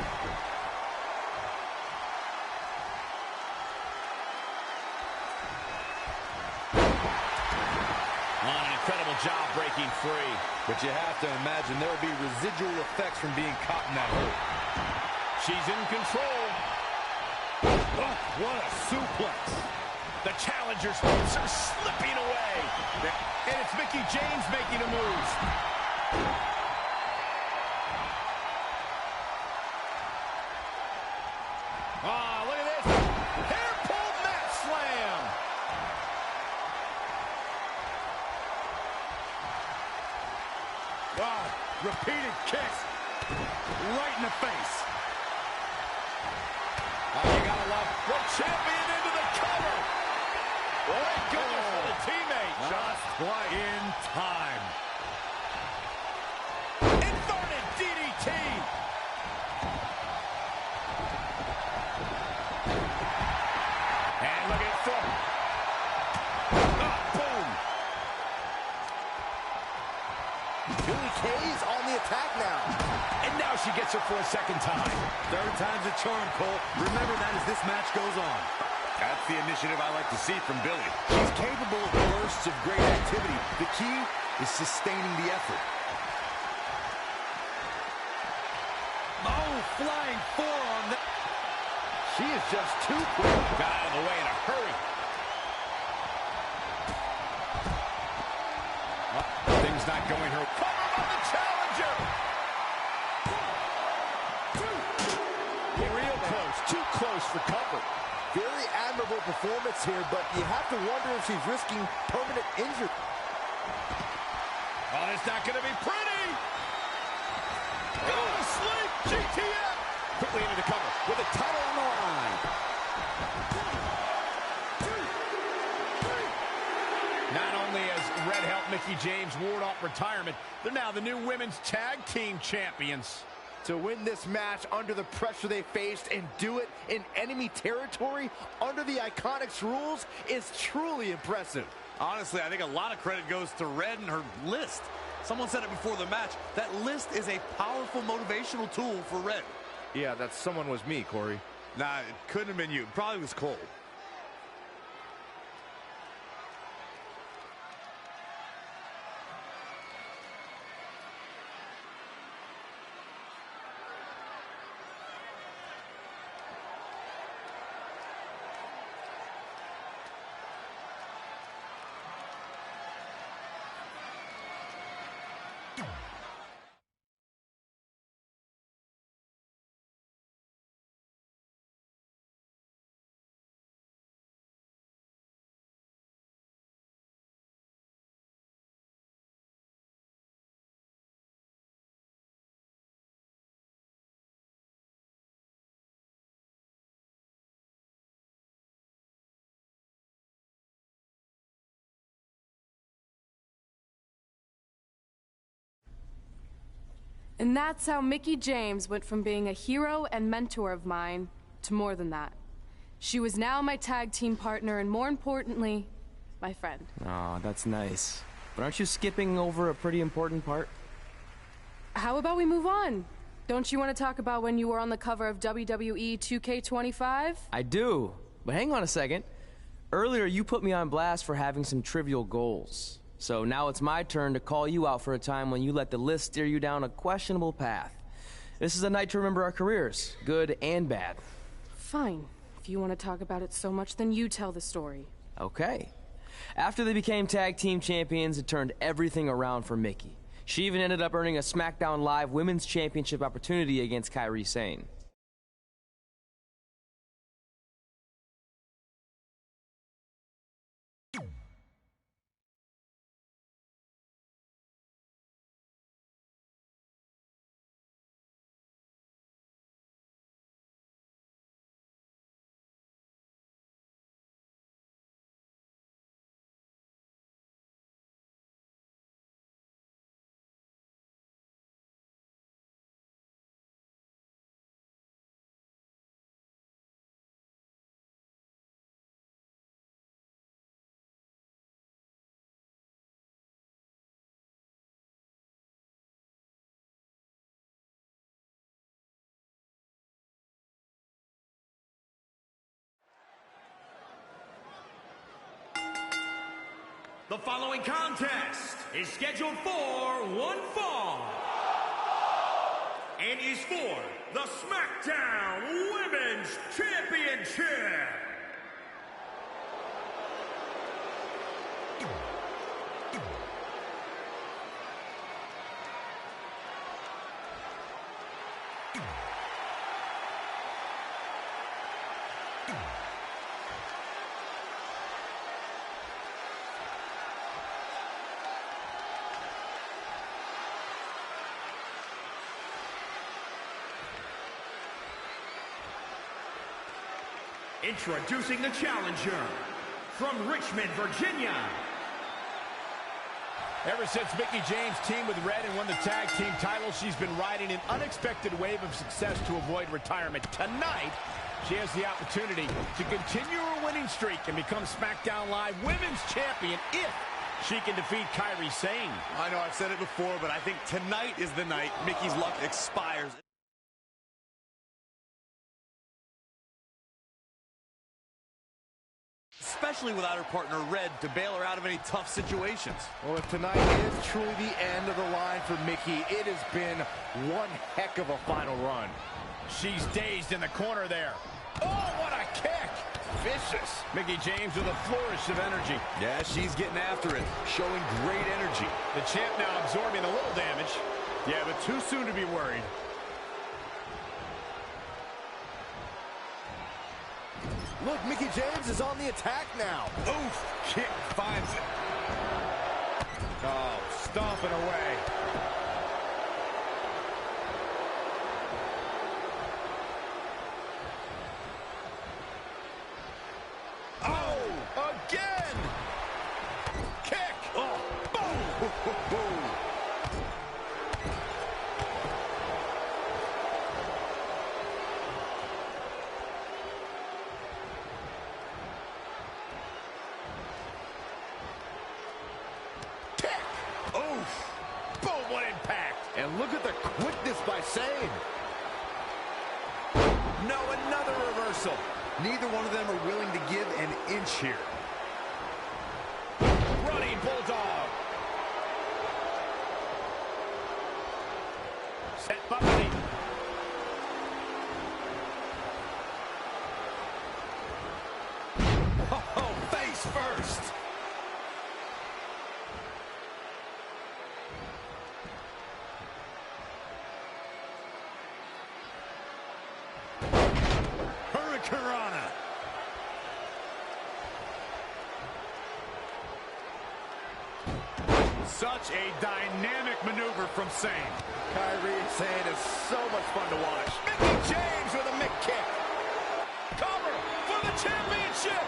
Oh, an incredible job breaking free. But you have to imagine there will be residual effects from being caught in that hole. She's in control. Oh, what a suplex. The challenger's hopes are slipping away. And it's Mickie James making a move. Ah, look at this. Hair pull mat slam. Wow, repeated kicks. Right in the face. Oh, you gotta love the champion into the cover. Thank goodness for the teammate. Just quite in time. Inverted DDT. And look at foot. Oh, boom. Billie Kay's on the attack now. And now she gets her for a second time. Third time's a charm, Cole. Remember that as this match goes on. That's the initiative I like to see from Billie. She's capable of bursts of great activity. The key is sustaining the effort. Oh, flying forearm. She is just too quick. Got out of the way in a hurry. Things not going her. Cover on the challenger. 1, 2. Real close. Too close for cover. Very admirable performance here, but you have to wonder if she's risking permanent injury. Oh, it's not going to be pretty. Go to sleep. GTF. Quickly into the cover with a title on the line. 1, 2, 3. Not only has Red helped Mickie James ward off retirement, they're now the new women's tag team champions. To win this match under the pressure they faced and do it in enemy territory under the Iconics rules is truly impressive. Honestly, I think a lot of credit goes to Red and her list. Someone said it before the match. That list is a powerful motivational tool for Red. Yeah, that someone was me, Corey. Nah, it couldn't have been you. It probably was Cole. And that's how Mickie James went from being a hero and mentor of mine to more than that. She was now my tag team partner and, more importantly, my friend. Aw, that's nice. But aren't you skipping over a pretty important part? How about we move on? Don't you want to talk about when you were on the cover of WWE 2K25? I do, but hang on a second. Earlier, you put me on blast for having some trivial goals. So now it's my turn to call you out for a time when you let the list steer you down a questionable path. This is a night to remember our careers, good and bad. Fine. If you want to talk about it so much, then you tell the story. Okay. After they became tag team champions, it turned everything around for Mickie. She even ended up earning a SmackDown Live Women's Championship opportunity against Kairi Sane. The following contest is scheduled for one fall and is for the SmackDown Women's Championship. Introducing the challenger, from Richmond, Virginia. Ever since Mickie James teamed with Red and won the tag team title, she's been riding an unexpected wave of success to avoid retirement. Tonight, she has the opportunity to continue her winning streak and become SmackDown Live Women's Champion if she can defeat Kairi Sane. I know I've said it before, but I think tonight is the night Mickie's luck expires. Especially without her partner Red to bail her out of any tough situations. Well, if tonight is truly the end of the line for Mickie, it has been one heck of a final run. She's dazed in the corner there. Oh, what a kick! Vicious. Mickie James with a flourish of energy. Yeah, she's getting after it, showing great energy. The champ now absorbing a little damage. Yeah, but too soon to be worried. Look, Mickie James is on the attack now. Oof, kick finds it. Oh, stomping away. Oof. Boom, what impact. And look at the quickness by Sane. No, another reversal. Neither one of them are willing to give an inch here. Running Bulldog. Set Buffy. Oh, face first. Hurricanrana. Such a dynamic maneuver from Sane. Kyrie and Sane is so much fun to watch. Mickie James with a Mick kick. Cover for the championship.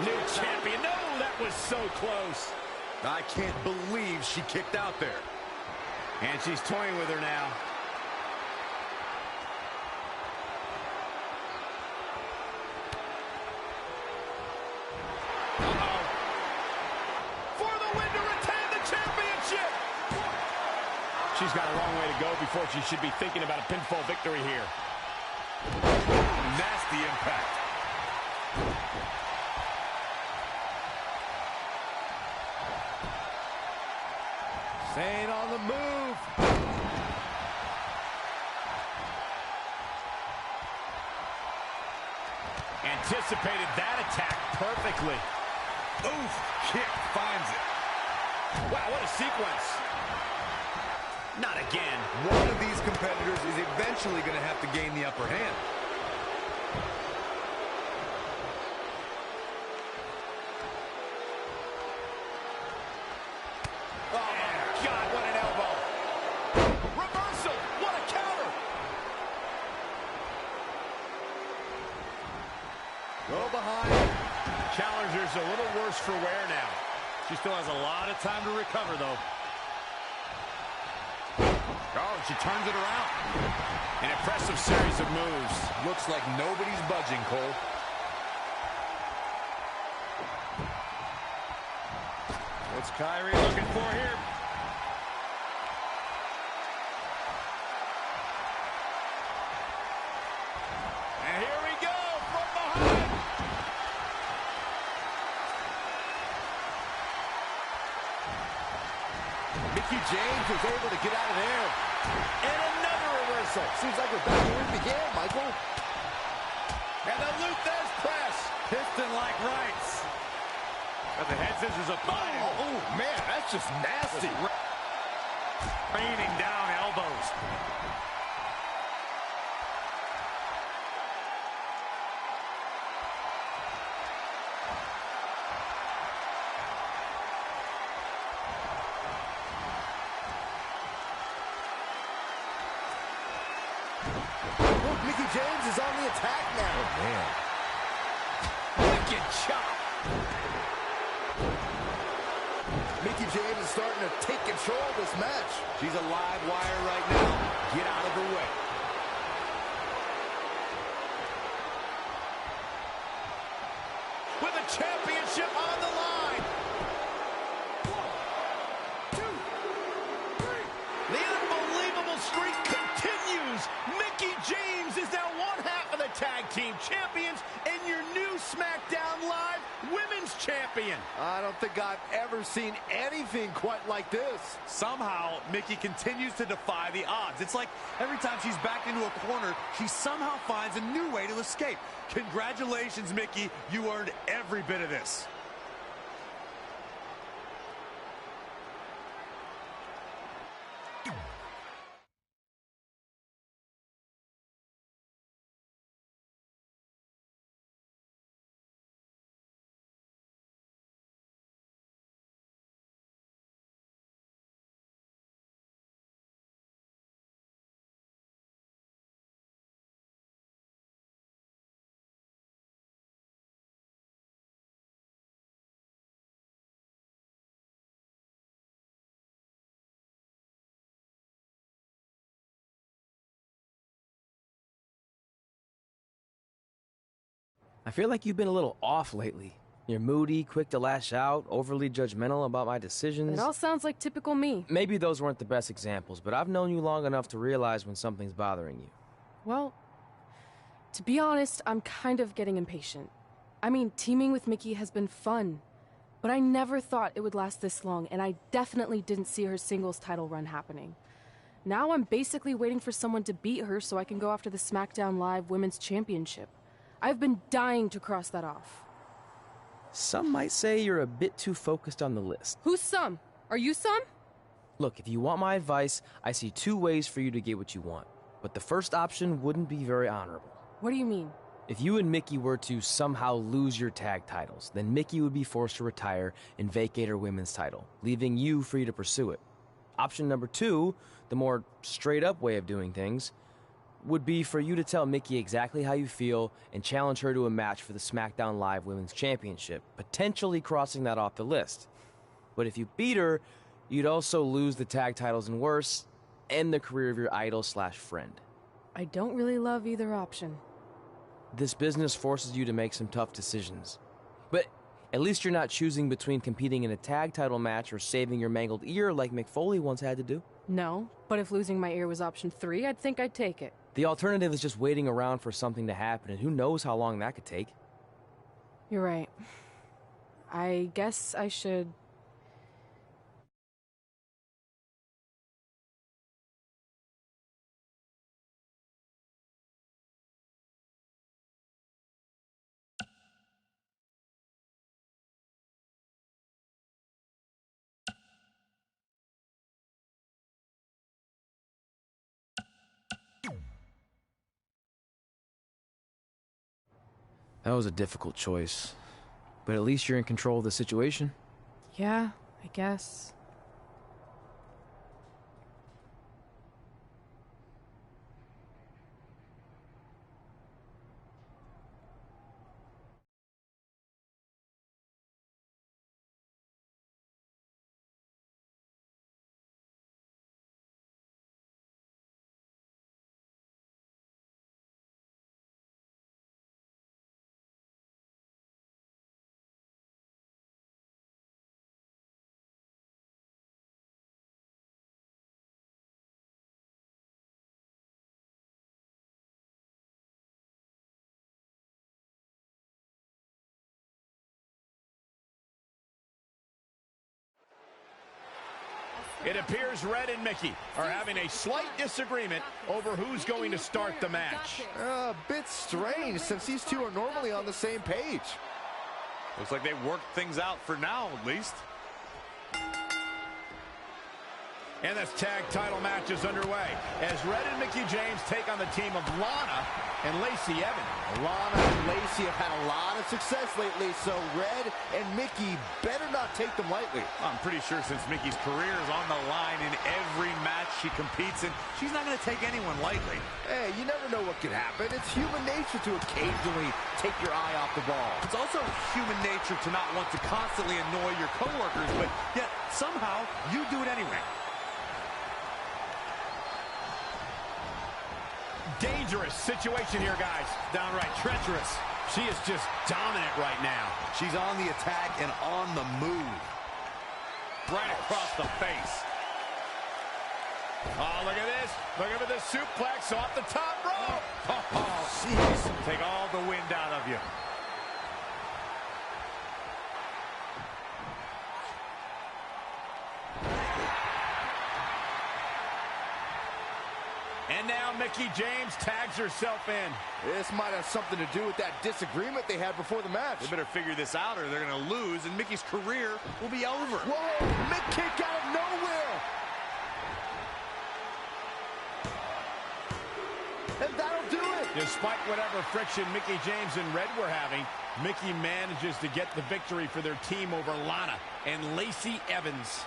New champion. No, that was so close. I can't believe she kicked out there. And she's toying with her now. She's got a long way to go before she should be thinking about a pinfall victory here. Nasty impact. Sane on the move. Anticipated that attack perfectly. Oof, kick finds it. Wow, what a sequence. Not again. One of these competitors is eventually going to have to gain the upper hand. Oh, my God, what an elbow. Reversal. What a counter. Go behind. Challenger's a little worse for wear now. She still has a lot of time to recover, though. Oh, she turns it around. An impressive series of moves. Looks like nobody's budging, Cole. What's Kyrie looking for here? And here we go from behind. Mickie James was able to get out of there. And another reversal. Seems like we're back where we began, Michael. And the Luthez press. Piston-like rights. But the head scissors apply. Oh, man, that's just nasty. Raining down elbows. Look, Mickie James is on the attack now. Oh, man. Wicked chop. Mickie James is starting to take control of this match. She's a live wire right now. Get out of her way. With a championship on the line. 1, 2, 3. The unbelievable streak continues. Mickie James is now one half of the tag team champions and your new SmackDown Live Women's Champion. I don't think I've ever seen anything quite like this. Somehow, Mickie continues to defy the odds. It's like every time she's backed into a corner, she somehow finds a new way to escape. Congratulations, Mickie. You earned every bit of this. I feel like you've been a little off lately. You're moody, quick to lash out, overly judgmental about my decisions. It all sounds like typical me. Maybe those weren't the best examples, but I've known you long enough to realize when something's bothering you. Well, to be honest, I'm kind of getting impatient. I mean, teaming with Mickie has been fun, but I never thought it would last this long, and I definitely didn't see her singles title run happening. Now I'm basically waiting for someone to beat her so I can go after the SmackDown Live Women's Championship. I've been dying to cross that off. Some might say you're a bit too focused on the list. Who's some? Are you some? Look, if you want my advice, I see two ways for you to get what you want. But the first option wouldn't be very honorable. What do you mean? If you and Mickie were to somehow lose your tag titles, then Mickie would be forced to retire and vacate her women's title, leaving you free to pursue it. Option number two, the more straight-up way of doing things, would be for you to tell Mickie exactly how you feel and challenge her to a match for the SmackDown Live Women's Championship, potentially crossing that off the list. But if you beat her, you'd also lose the tag titles and worse, end the career of your idol/friend. I don't really love either option. This business forces you to make some tough decisions. But at least you're not choosing between competing in a tag title match or saving your mangled ear like Mick Foley once had to do. No, but if losing my ear was option 3, I'd think I'd take it. The alternative is just waiting around for something to happen, and who knows how long that could take. You're right. I guess I should... That was a difficult choice, but at least you're in control of the situation. Yeah, I guess. It appears Red and Mickie are having a slight disagreement over who's going to start the match. A bit strange, since these two are normally on the same page. Looks like they worked things out for now, at least. And this tag title match is underway as Red and Mickie James take on the team of Lana and Lacey Evans. Lana and Lacey have had a lot of success lately, so Red and Mickie better not take them lightly. I'm pretty sure since Mickie's career is on the line in every match she competes in, she's not going to take anyone lightly. Hey, you never know what could happen. It's human nature to occasionally take your eye off the ball. It's also human nature to not want to constantly annoy your coworkers, but yet somehow you do it anyway. Dangerous situation here, guys. Downright treacherous. She is just dominant right now. She's on the attack and on the move. Right across the face. Oh, look at this. Look at the suplex off the top rope. Oh, jeez. Take all the wind out of you. And now Mickie James tags herself in. This might have something to do with that disagreement they had before the match. They better figure this out or they're going to lose, and Mickie's career will be over. Whoa, Mick kick out of nowhere. And that'll do it. Despite whatever friction Mickie James and Red were having, Mickie manages to get the victory for their team over Lana and Lacey Evans.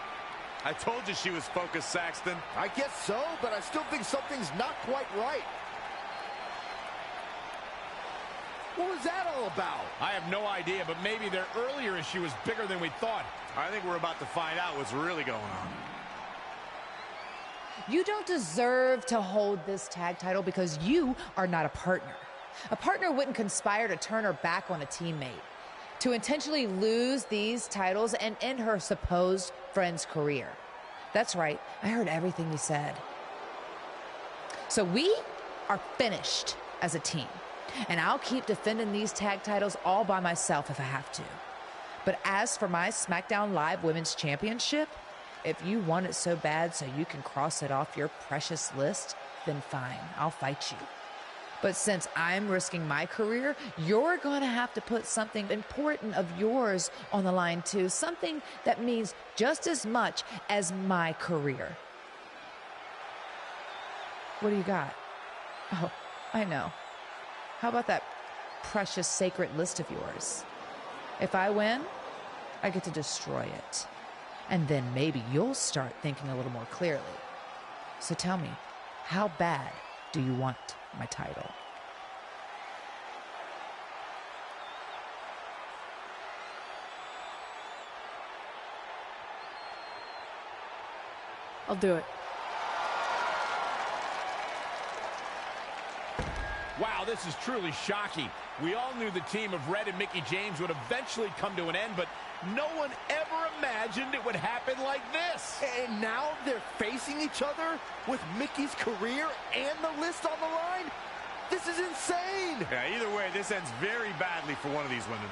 I told you she was focused, Saxton. I guess so, but I still think something's not quite right. What was that all about? I have no idea, but maybe their earlier issue was bigger than we thought. I think we're about to find out what's really going on. You don't deserve to hold this tag title because you are not a partner. A partner wouldn't conspire to turn her back on a teammate, to intentionally lose these titles and end her supposed friend's career. That's right, I heard everything you said. So we are finished as a team, and I'll keep defending these tag titles all by myself if I have to. But as for my SmackDown Live Women's Championship, if you want it so bad so you can cross it off your precious list, then fine, I'll fight you. But since I'm risking my career, you're going to have to put something important of yours on the line too, something that means just as much as my career. What do you got? Oh, I know. How about that precious sacred list of yours? If I win, I get to destroy it. And then maybe you'll start thinking a little more clearly. So tell me, how bad do you want my title? I'll do it. Wow, this is truly shocking. We all knew the team of Red and Mickie James would eventually come to an end, but no one ever imagined it would happen like this. And now they're facing each other with Mickie's career and the list on the line? This is insane! Yeah, either way, this ends very badly for one of these women.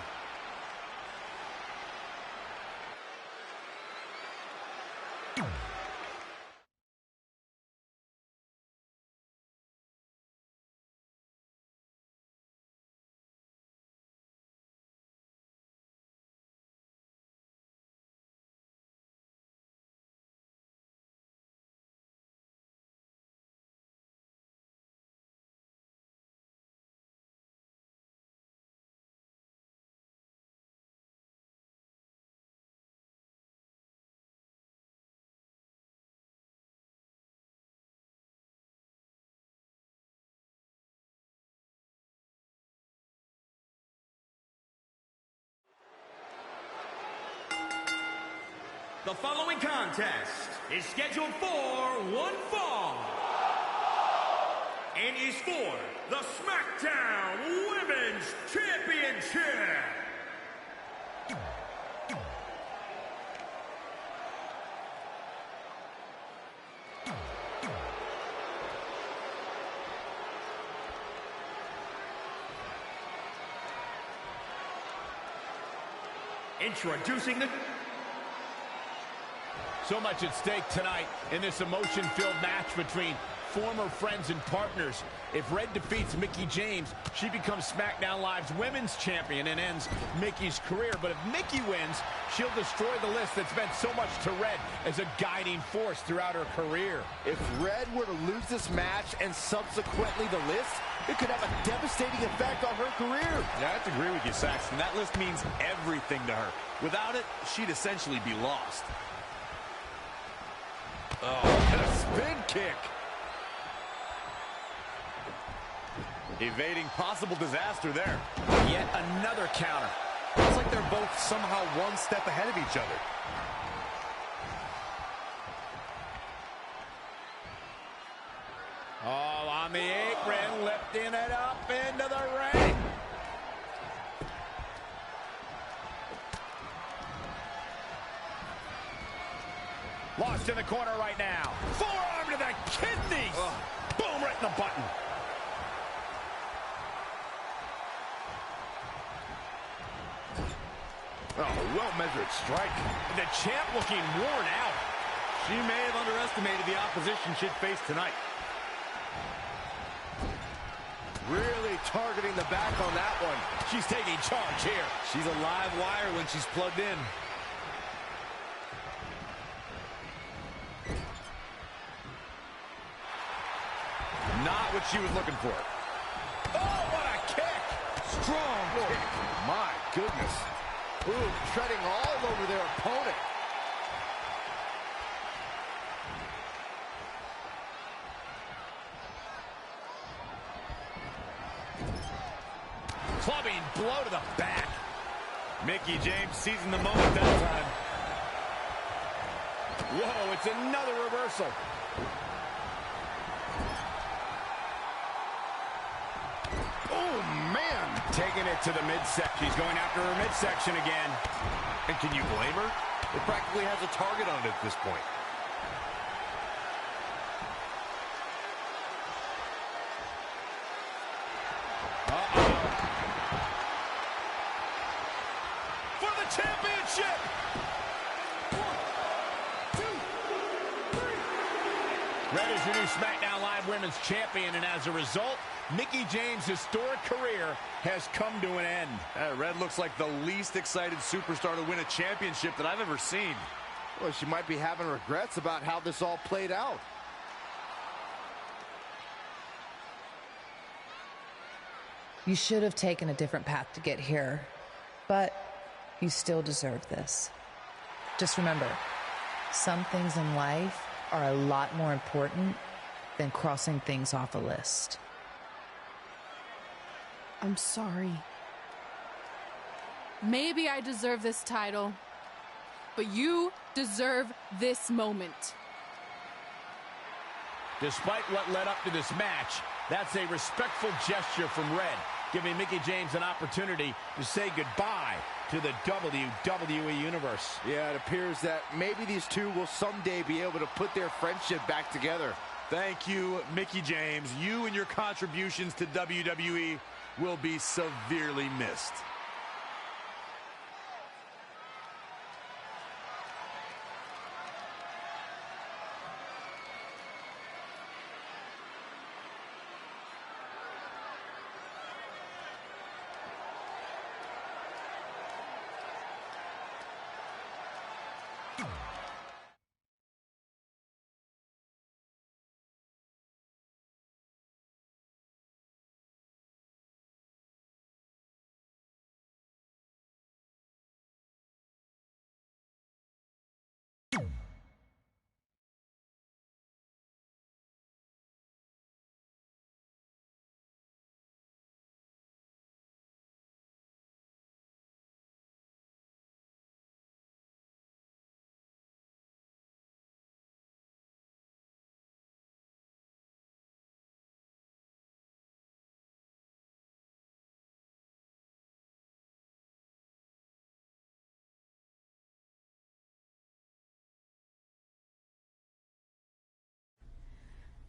The following contest is scheduled for one fall and is for the SmackDown Women's Championship. Introducing the... So much at stake tonight in this emotion-filled match between former friends and partners. If Red defeats Mickie James, she becomes SmackDown Live's Women's Champion and ends Mickie's career. But if Mickie wins, she'll destroy the list that's meant so much to Red as a guiding force throughout her career. If Red were to lose this match and subsequently the list, it could have a devastating effect on her career. Yeah, I have to agree with you, Saxton. That list means everything to her. Without it, she'd essentially be lost. Oh, and a spin kick. Evading possible disaster there. Yet another counter. It's like they're both somehow one step ahead of each other. Oh, on the apron, lifting it up into the ring. Lost in the corner right now. Forearm to the kidneys. Boom, right in the button. Oh, well-measured strike. The champ looking worn out. She may have underestimated the opposition she'd face tonight. Really targeting the back on that one. She's taking charge here. She's a live wire when she's plugged in. Not what she was looking for. Oh, what a kick! Strong kick. My goodness. Ooh, treading all over their opponent. Clubbing blow to the back. Mickie James seizing the moment that time. Whoa, it's another reversal. Oh, man. Taking it to the midsection. She's going after her midsection again. And can you blame her? It practically has a target on it at this point. For the championship! 1, 2, 3. Red is your new SmackDown Live Women's Champion, and as a result, Mickie James' historic career has come to an end. Red looks like the least excited superstar to win a championship that I've ever seen. Well, she might be having regrets about how this all played out. You should have taken a different path to get here, but you still deserve this. Just remember, some things in life are a lot more important than crossing things off a list. I'm sorry. Maybe I deserve this title, but you deserve this moment. Despite what led up to this match, that's a respectful gesture from Red, giving Mickie James an opportunity to say goodbye to the WWE Universe. Yeah, it appears that maybe these two will someday be able to put their friendship back together. Thank you, Mickie James. You and your contributions to WWE will be severely missed.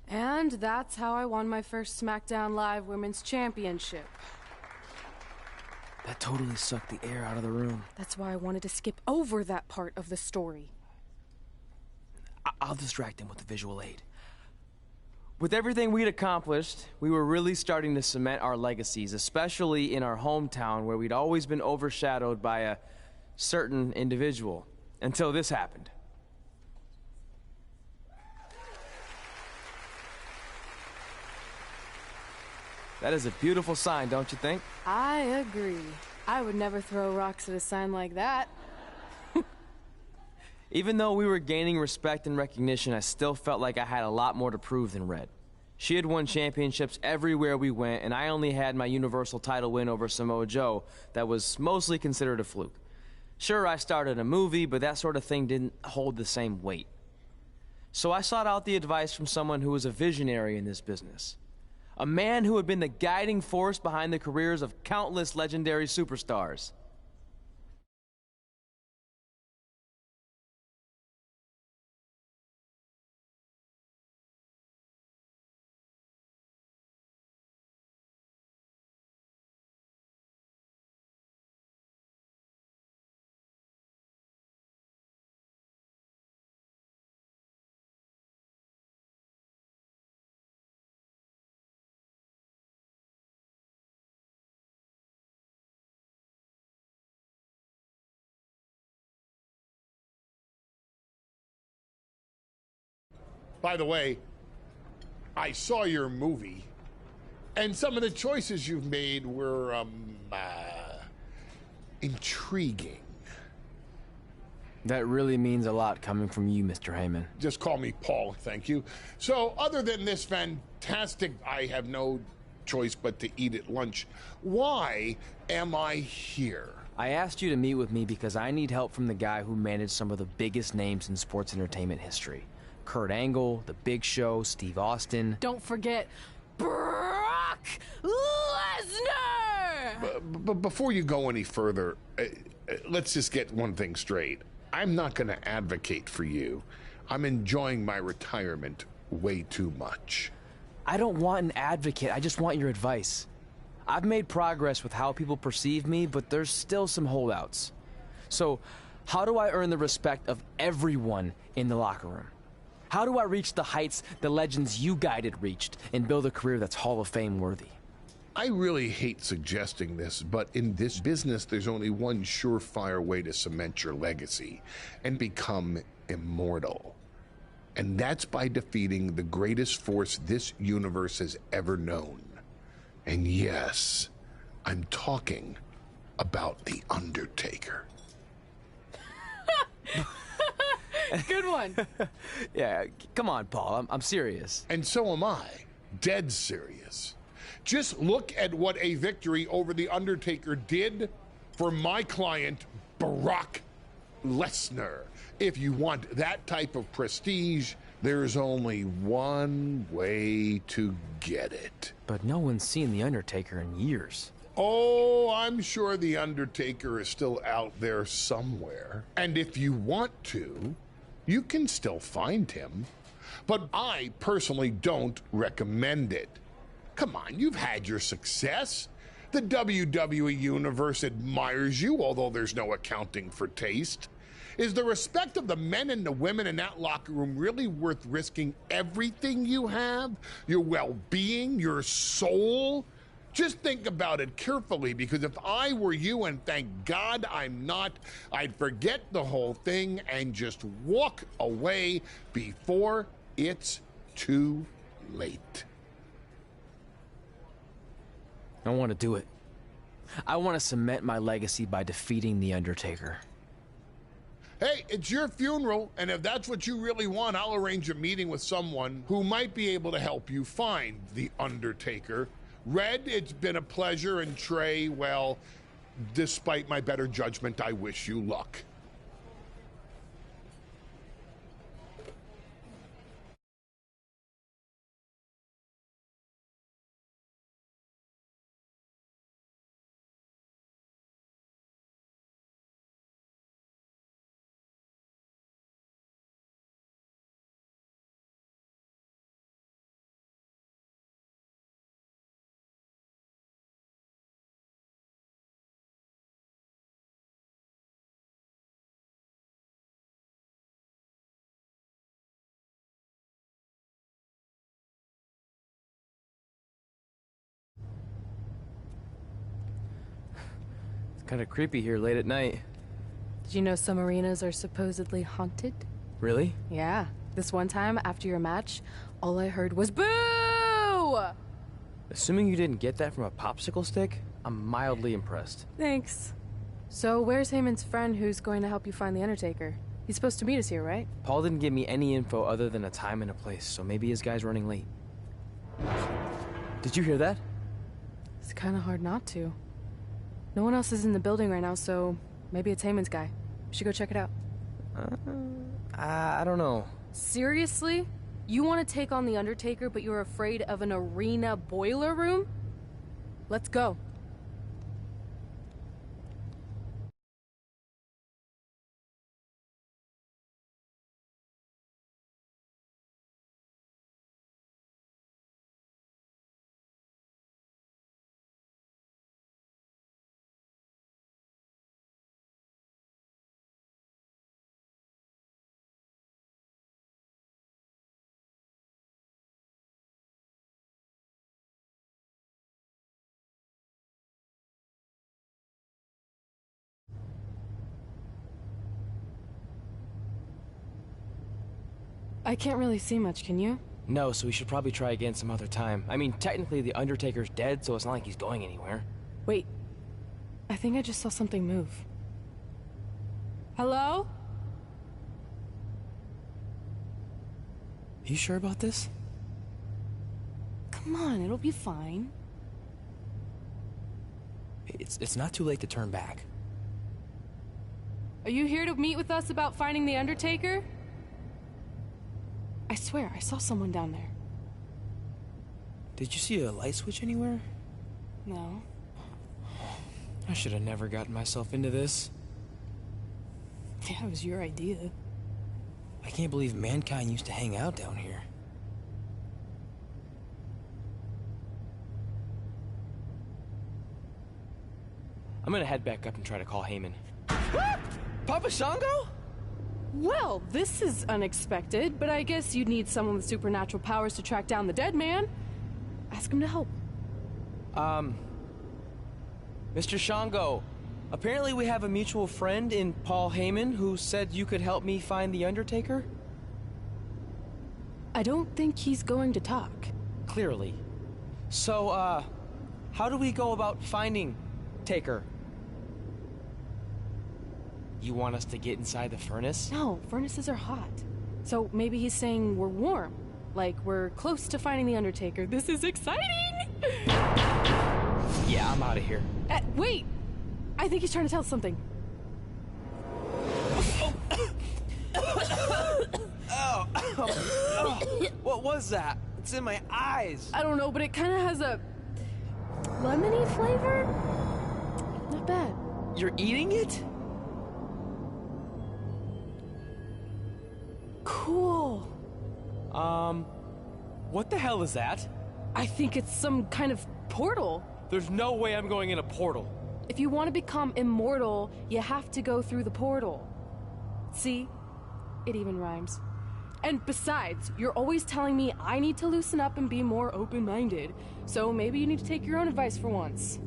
And that's how I won my first SmackDown Live Women's Championship. That totally sucked the air out of the room. That's why I wanted to skip over that part of the story. I'll distract him with the visual aid. With everything we'd accomplished, we were really starting to cement our legacies, especially in our hometown where we'd always been overshadowed by a certain individual, until this happened. That is a beautiful sign, don't you think? I agree. I would never throw rocks at a sign like that. Even though we were gaining respect and recognition, I still felt like I had a lot more to prove than Red. She had won championships everywhere we went, and I only had my Universal title win over Samoa Joe that was mostly considered a fluke. Sure, I started a movie, but that sort of thing didn't hold the same weight. So I sought out the advice from someone who was a visionary in this business. A man who had been the guiding force behind the careers of countless legendary superstars. By the way, I saw your movie, and some of the choices you've made were, intriguing. That really means a lot coming from you, Mr. Heyman. Just call me Paul, thank you. So, other than this fantastic, I have no choice but to eat at lunch, why am I here? I asked you to meet with me because I need help from the guy who managed some of the biggest names in sports entertainment history. Kurt Angle, The Big Show, Steve Austin. Don't forget Brock Lesnar! But before you go any further, let's just get one thing straight. I'm not going to advocate for you. I'm enjoying my retirement way too much. I don't want an advocate. I just want your advice. I've made progress with how people perceive me, but there's still some holdouts. So, how do I earn the respect of everyone in the locker room? How do I reach the heights the legends you guided reached and build a career that's Hall of Fame worthy? I really hate suggesting this, but in this business, there's only one surefire way to cement your legacy and become immortal. And that's by defeating the greatest force this universe has ever known. And yes, I'm talking about The Undertaker. Good one. Yeah, come on, Paul. I'm serious. And so am I. Dead serious. Just look at what a victory over The Undertaker did for my client, Brock Lesnar. If you want that type of prestige, there's only one way to get it. But no one's seen The Undertaker in years. Oh, I'm sure The Undertaker is still out there somewhere. And if you want to, you can still find him. But I personally don't recommend it. Come on, you've had your success. The WWE Universe admires you, although there's no accounting for taste. Is the respect of the men and the women in that locker room really worth risking everything you have? Your well-being, your soul? Just think about it carefully, because if I were you, and thank God I'm not, I'd forget the whole thing and just walk away before it's too late. I want to do it. I want to cement my legacy by defeating The Undertaker. Hey, it's your funeral, and if that's what you really want, I'll arrange a meeting with someone who might be able to help you find The Undertaker. Red, it's been a pleasure, and Trey, well, despite my better judgment, I wish you luck. Kind of creepy here late at night. Did you know some arenas are supposedly haunted? Really? Yeah. This one time, after your match, all I heard was boo! Assuming you didn't get that from a popsicle stick, I'm mildly impressed. Thanks. So where's Heyman's friend who's going to help you find The Undertaker? He's supposed to meet us here, right? Paul didn't give me any info other than a time and a place, so maybe his guy's running late. Did you hear that? It's kind of hard not to. No one else is in the building right now, so maybe it's Heyman's guy. We should go check it out. I don't know. Seriously? You want to take on The Undertaker, but you're afraid of an arena boiler room? Let's go. I can't really see much, can you? No, so we should probably try again some other time. I mean, technically The Undertaker's dead, so it's not like he's going anywhere. Wait. I think I just saw something move. Hello? You sure about this? Come on, it'll be fine. It's not too late to turn back. Are you here to meet with us about finding The Undertaker? I swear, I saw someone down there. Did you see a light switch anywhere? No. I should have never gotten myself into this. Yeah, it was your idea. I can't believe Mankind used to hang out down here. I'm gonna head back up and try to call Heyman. Papa Shango? Well, this is unexpected, but I guess you'd need someone with supernatural powers to track down the dead man. Ask him to help. Mr. Shango, apparently we have a mutual friend in Paul Heyman who said you could help me find the Undertaker? I don't think he's going to talk. Clearly. So, how do we go about finding Taker? You want us to get inside the furnace? No, furnaces are hot. So maybe he's saying we're warm. Like we're close to finding the Undertaker. This is exciting! Yeah, I'm out of here. Wait! I think he's trying to tell us something. What was that? It's in my eyes. I don't know, but it kind of has a lemony flavor? Not bad. You're eating it? Cool. What the hell is that? I think it's some kind of portal. There's no way I'm going in a portal. If you want to become immortal, you have to go through the portal. See? It even rhymes. And besides, you're always telling me I need to loosen up and be more open-minded. So maybe you need to take your own advice for once.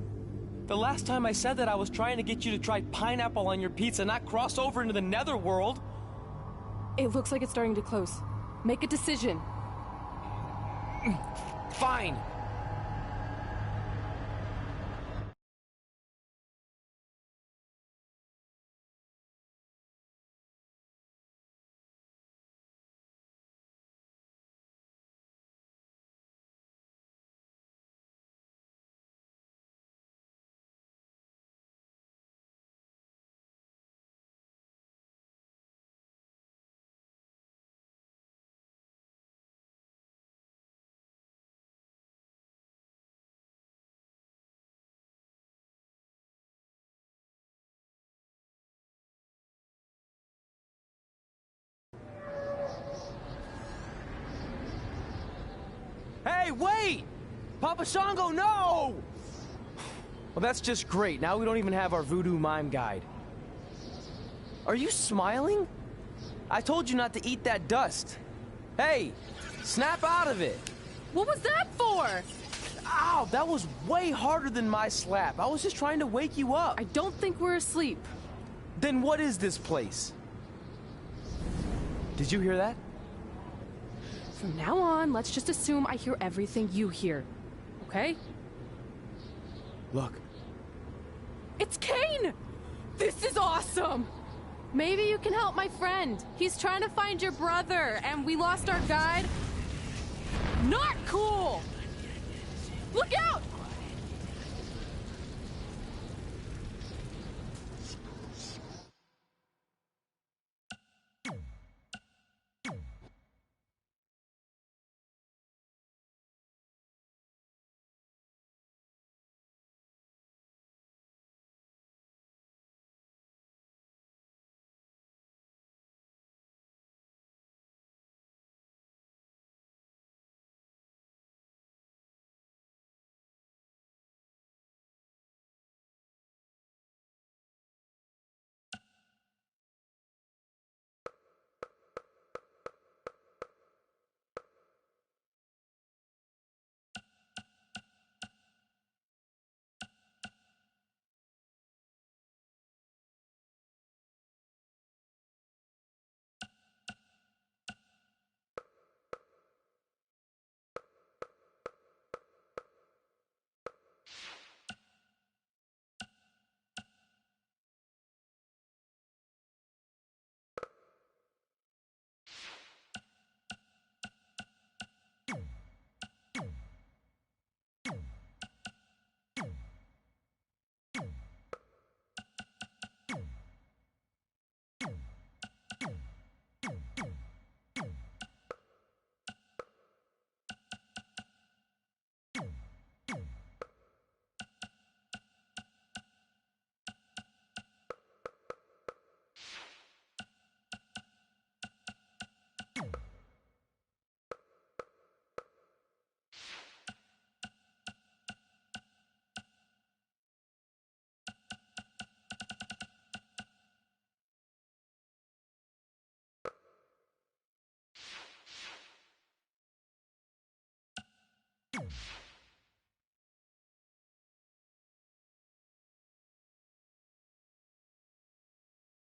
The last time I said that, I was trying to get you to try pineapple on your pizza, not cross over into the netherworld. It looks like it's starting to close. Make a decision. Fine. Hey, wait! Papa Shango, no! Well, that's just great. Now we don't even have our voodoo mime guide. Are you smiling? I told you not to eat that dust. Hey, snap out of it. What was that for? Ow, that was way harder than my slap. I was just trying to wake you up. I don't think we're asleep. Then what is this place? Did you hear that? From now on, let's just assume I hear everything you hear. Okay? Look. It's Kane! This is awesome! Maybe you can help my friend. He's trying to find your brother, and we lost our guide. Not cool! Look out! Undertaker.